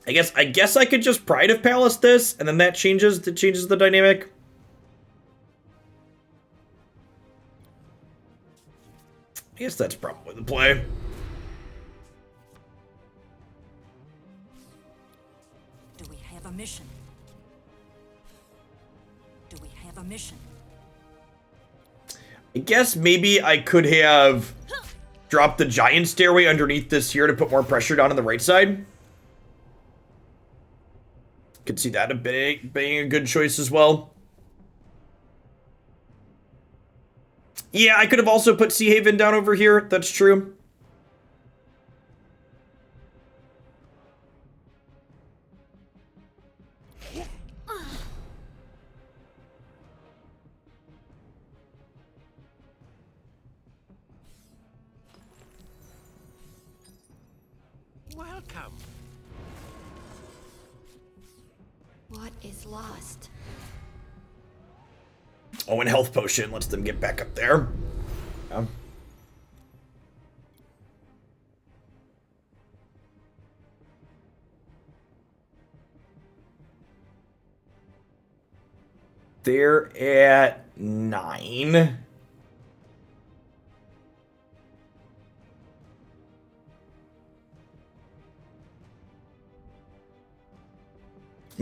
I guess I could just Pride of Palace this, and then that changes the dynamic. I guess that's probably the play. Do we have a mission? Do we have a mission? I guess maybe I could have dropped the Giant Stairway underneath this here to put more pressure down on the right side. Could see that being a good choice as well. Yeah, I could have also put Sea Haven down over here. That's true. Welcome. What is lost? Oh, and Health Potion lets them get back up there. Yeah. They're at 9.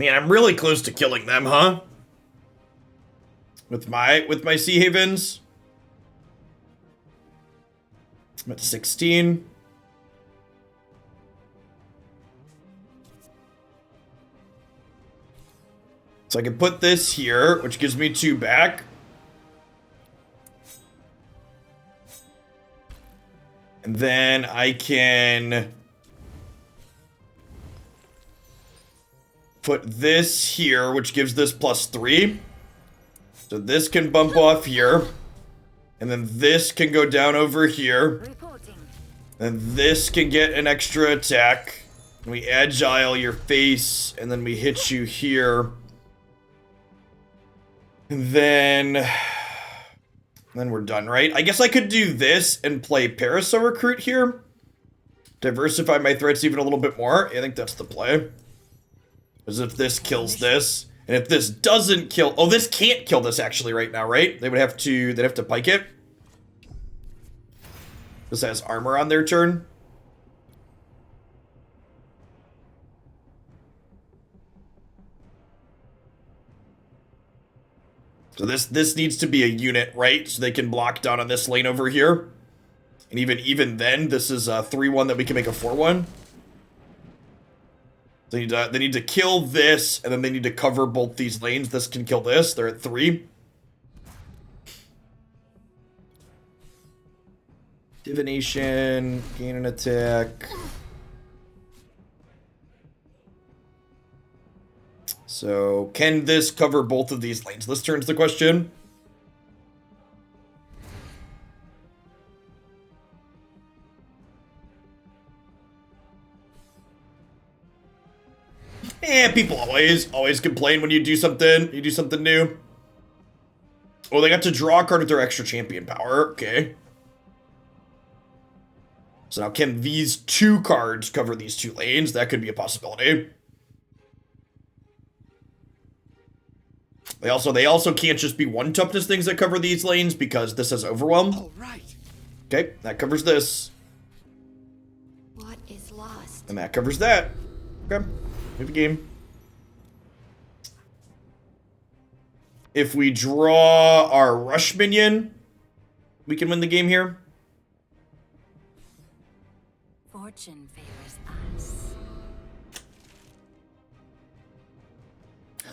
Man, I'm really close to killing them, huh? With my Sea Havens. I'm at 16. So I can put this here, which gives me 2 back. And then I can put this here, which gives this +3. So this can bump off here. And then this can go down over here. Reporting. And this can get an extra attack. And we agile your face, and then we hit you here. And then we're done, right? I guess I could do this and play Parasol Recruit here. Diversify my threats even a little bit more. I think that's the play. Because if this kills this, and if this doesn't kill... Oh, this can't kill this actually right now, right? They'd have to pike it. This has armor on their turn. So this needs to be a unit, right? So they can block down on this lane over here. And even then, this is a 3-1 that we can make a 4-1. They need to kill this, and then they need to cover both these lanes. This can kill this. They're at 3. Divination, gain an attack. So, can this cover both of these lanes? This turns the question. People always complain when you do something new. Oh, they got to draw a card with their extra champion power. Okay. So now can these 2 cards cover these 2 lanes? That could be a possibility. They also can't just be 1 toughness things that cover these lanes because this has overwhelm. All right. Okay, that covers this. What is lost? And that covers that. Okay, move the game. If we draw our rush minion, we can win the game here. Fortune favors us.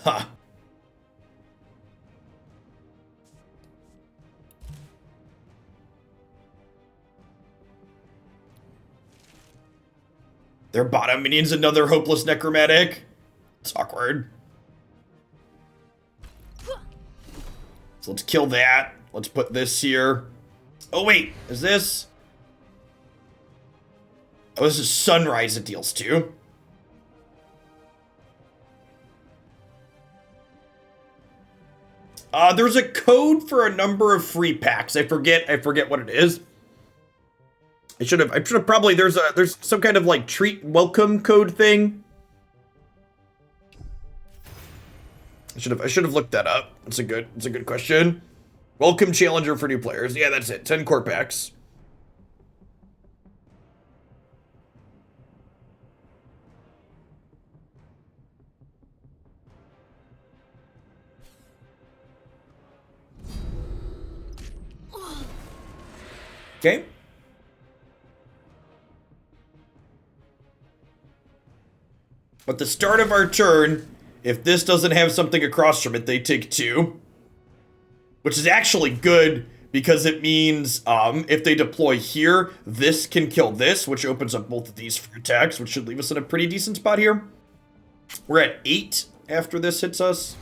Ha. Their bottom minion's another hopeless necromantic. It's awkward. So let's kill that. Let's put this here. Oh wait, is this? Oh, this is Sunrise it deals to. There's a code for a number of free packs. I forget what it is. I should have probably there's some kind of like treat welcome code thing. I should have looked that up. It's a good question. Welcome challenger for new players. Yeah, that's it. 10 core packs. Okay. At the start of our turn, if this doesn't have something across from it, they take 2. Which is actually good because it means if they deploy here, this can kill this, which opens up both of these for attacks, which should leave us in a pretty decent spot here. We're at 8 after this hits us.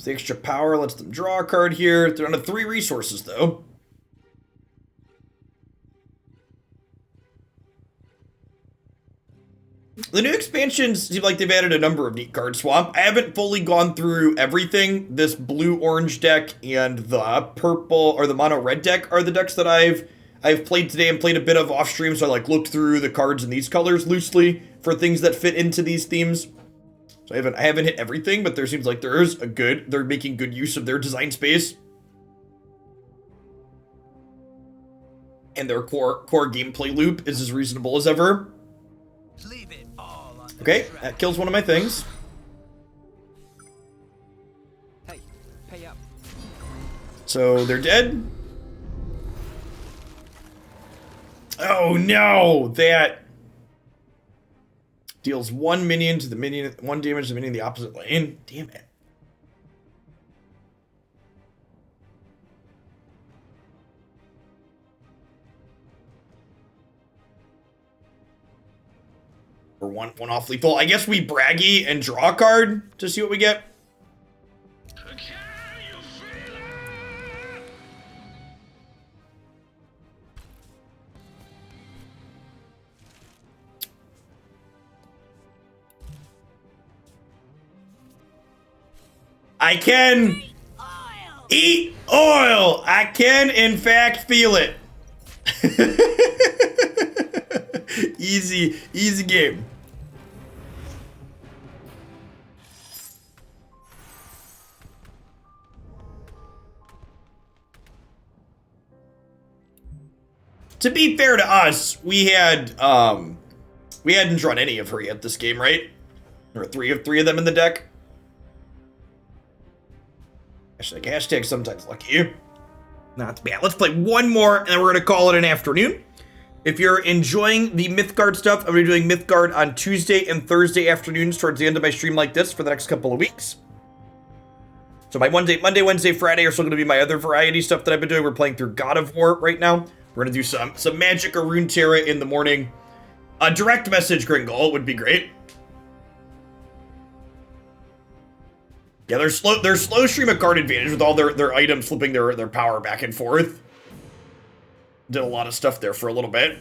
The extra power lets them draw a card here. They're down to 3 resources, though. The new expansions seem like they've added a number of neat card swap. I haven't fully gone through everything. This blue-orange deck and the purple or the mono-red deck are the decks that I've I've played today and played a bit of off stream, so I like looked through the cards in these colors loosely for things that fit into these themes. So I haven't hit everything, but there seems like they're making good use of their design space. And their core gameplay loop is as reasonable as ever. Leave it all on the Okay, track. that kills one of my things. Hey, pay up. So they're dead. Oh no, that deals one damage to the minion in the opposite lane. Damn it. Or one off lethal. I guess we braggy and draw a card to see what we get. Can you feel it? I can eat oil. I can, in fact, feel it. Easy game. To be fair to us, we hadn't drawn any of her yet this game, right? There were three of them in the deck. Hashtag sometimes lucky. Not bad. Let's play one more, and then we're going to call it an afternoon. If you're enjoying the Mythgard stuff, I'm going to be doing Mythgard on Tuesday and Thursday afternoons towards the end of my stream like this for the next couple of weeks. So my Monday, Wednesday, Friday are still going to be my other variety stuff that I've been doing. We're playing through God of War right now. We're going to do some Magic or Runeterra in the morning. A direct message Gringle would be great. Yeah, there's slow stream of card advantage with all their items flipping their power back and forth. Did a lot of stuff there for a little bit.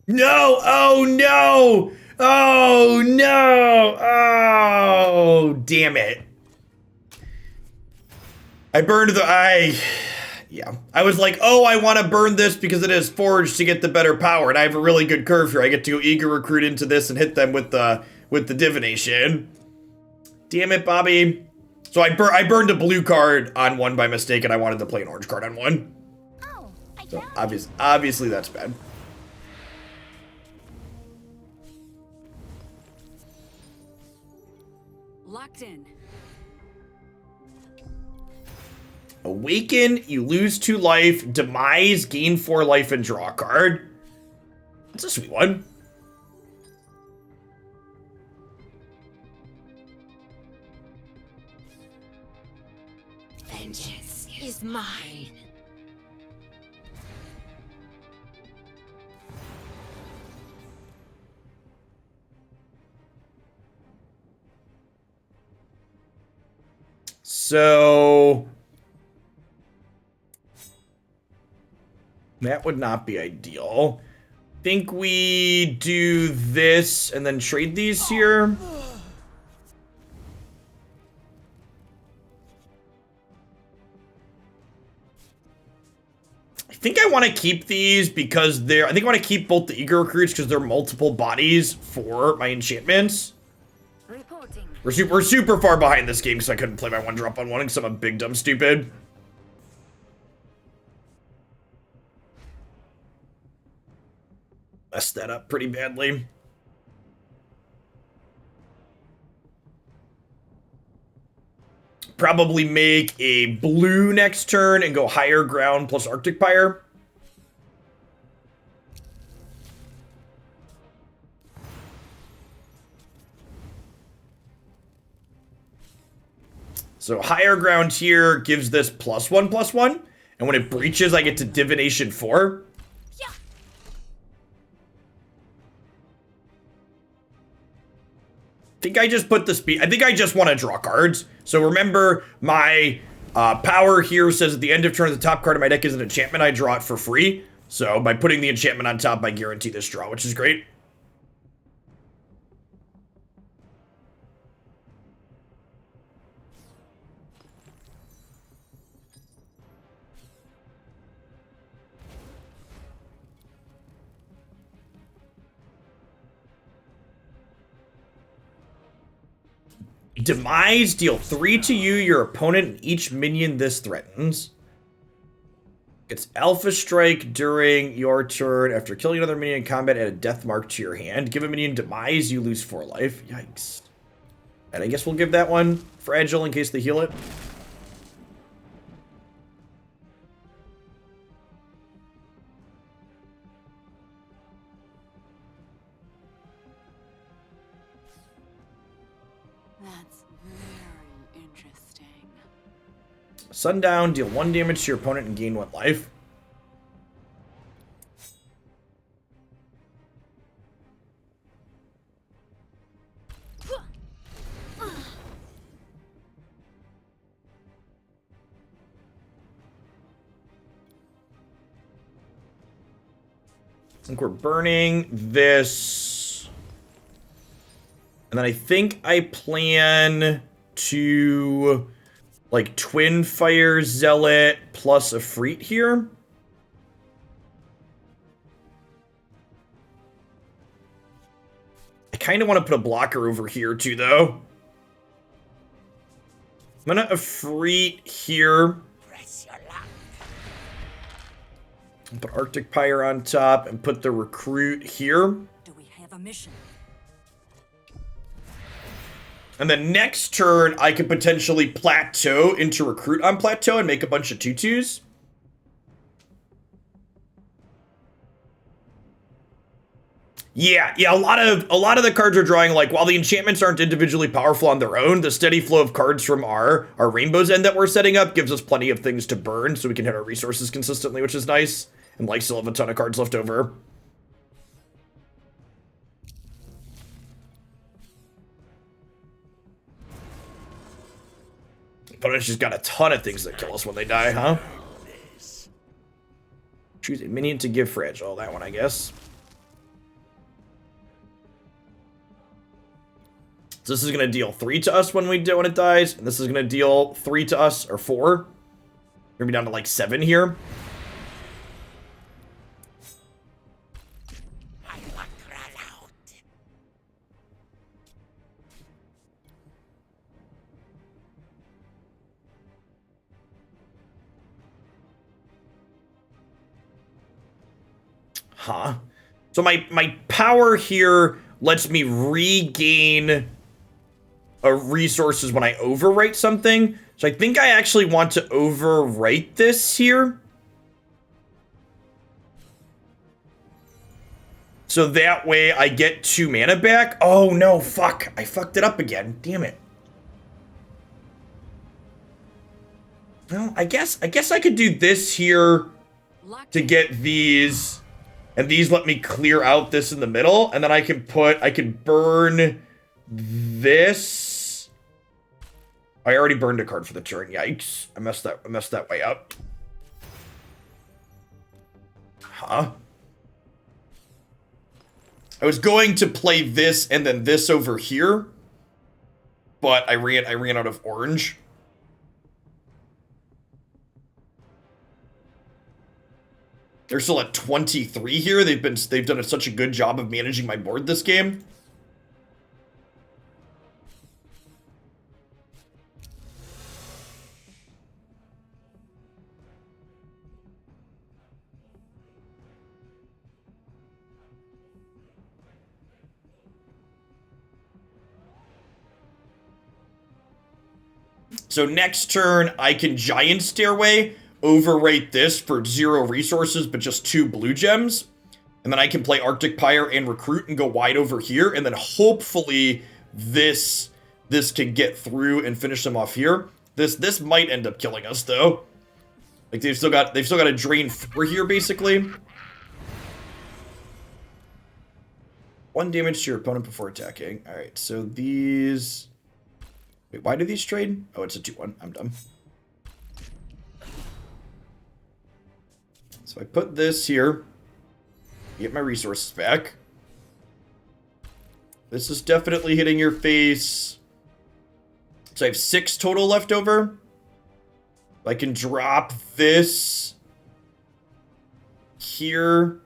No! Oh no! Oh no! Oh, damn it. I burned yeah. I was like, oh, I want to burn this because it is forged to get the better power, and I have a really good curve here. I get to go eager recruit into this and hit them with the divination. Damn it, Bobby. So I burned a blue card on one by mistake, and I wanted to play an orange card on one. Oh, I So found obviously that's bad. Locked in. Awaken, you lose 2 life, demise, gain 4 life, and draw a card. That's a sweet one. Vengeance is mine. So that would not be ideal. Think we do this and then trade these here. I think I want to keep these because I think I want to keep both the eager recruits because they're multiple bodies for my enchantments. Reporting. We're super far behind this game because I couldn't play my 1-drop on 1 because I'm a big dumb stupid. Messed that up pretty badly. Probably make a blue next turn and go higher ground plus Arctic Pyre. So higher ground here gives this +1/+1, and when it breaches, I get to Divination 4. Yeah. I think I just put the speed. I think I just want to draw cards. So remember, my power here says at the end of turn, the top card of my deck is an enchantment. I draw it for free. So by putting the enchantment on top, I guarantee this draw, which is great. Demise, deal 3 to you, your opponent, and each minion this threatens. It's Alpha Strike during your turn. After killing another minion in combat, add a death mark to your hand. Give a minion Demise, you lose 4 life. Yikes. And I guess we'll give that one Fragile in case they heal it. That's very interesting. Sundown, deal 1 damage to your opponent and gain 1 life. I think we're burning this. And then I think I plan to like Twin Fire Zealot plus a Freet here. I kind of want to put a blocker over here too, though. I'm gonna Freet here. Put Arctic Pyre on top and put the Recruit here. Do we have a mission? And then next turn, I could potentially Plateau into Recruit on Plateau and make a bunch of tutus. Yeah, a lot of the cards are drawing, like, while the enchantments aren't individually powerful on their own, the steady flow of cards from our Rainbow's End that we're setting up gives us plenty of things to burn so we can hit our resources consistently, which is nice. And like still have a ton of cards left over. But it's just got a ton of things that kill us when they die, huh? Choose a minion to give Fragile. That one, I guess. So this is going to deal 3 to us when it dies. And this is going to deal 3 to us, or 4. We're going to be down to like 7 here. Huh. So my power here lets me regain resources when I overwrite something. So I think I actually want to overwrite this here. So that way I get 2 mana back. Oh no, fuck. I fucked it up again. Damn it. Well, I guess I could do this here to get these. And these let me clear out this in the middle. And then I can burn this. I already burned a card for the turn. Yikes. I messed that way up. Huh? I was going to play this and then this over here. But I ran out of orange. They're still at 23 here. They've done such a good job of managing my board this game. So next turn, I can Giant Stairway, overwrite this for 0 resources, but just 2 blue gems. And then I can play Arctic Pyre and Recruit and go wide over here. And then hopefully this can get through and finish them off here. This might end up killing us though. Like they've still got a drain 4 here basically. 1 damage to your opponent before attacking. Alright, so these... Wait, why do these trade? Oh, it's a 2-1. I'm dumb. So So I put this here. Get my resources back. This is definitely hitting your face. So I have 6 total left over. I can drop this here.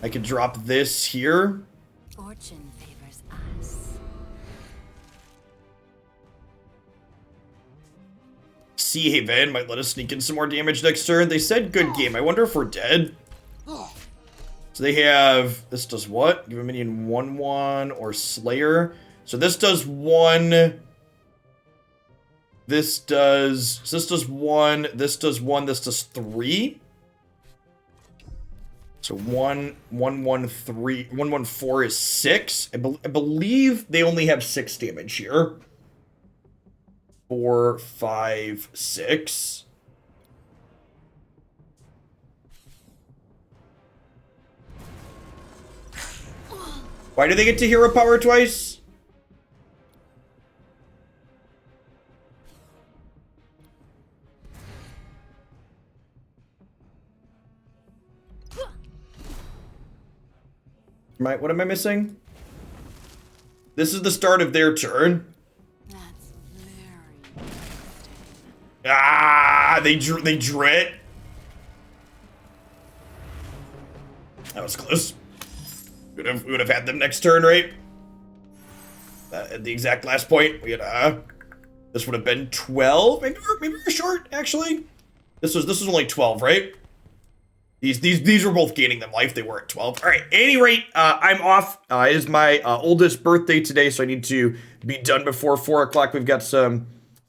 I can drop this here. Fortune favors us. Sea Haven might let us sneak in some more damage next turn. They said good game. I wonder if we're dead. So they have, this does what? Give a minion 1/1 or Slayer. So this does 1. This does, so this does 1, this does 1, this does 3. So 1, 1, 1, 3, 1, 1, 4 is 6. I believe they only have 6 damage here. 4, 5, 6. Why do they get to hero power twice? What am I missing? This is the start of their turn. That's very interesting. Ah, they drit. That was close. We would have had them next turn, right? At the exact last point, we had this would have been 12. Maybe we're short actually. This was only 12, right? These were both gaining them life. They were at 12. All right. At any rate, I'm off. It is my oldest birthday today, so I need to be done before 4 o'clock. We've got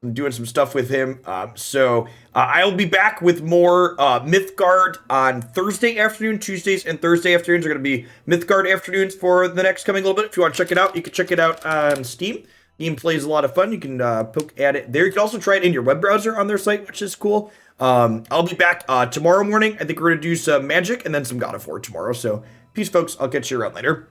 I'm doing some stuff with him. So I'll be back with more Mythgard on Thursday afternoon. Tuesdays and Thursday afternoons are going to be Mythgard afternoons for the next coming little bit. If you want to check it out, you can check it out on Steam. Gameplay is a lot of fun. You can poke at it there. You can also try it in your web browser on their site, which is cool. I'll be back tomorrow morning. I think we're going to do some Magic and then some God of War tomorrow. So peace, folks. I'll catch you around later.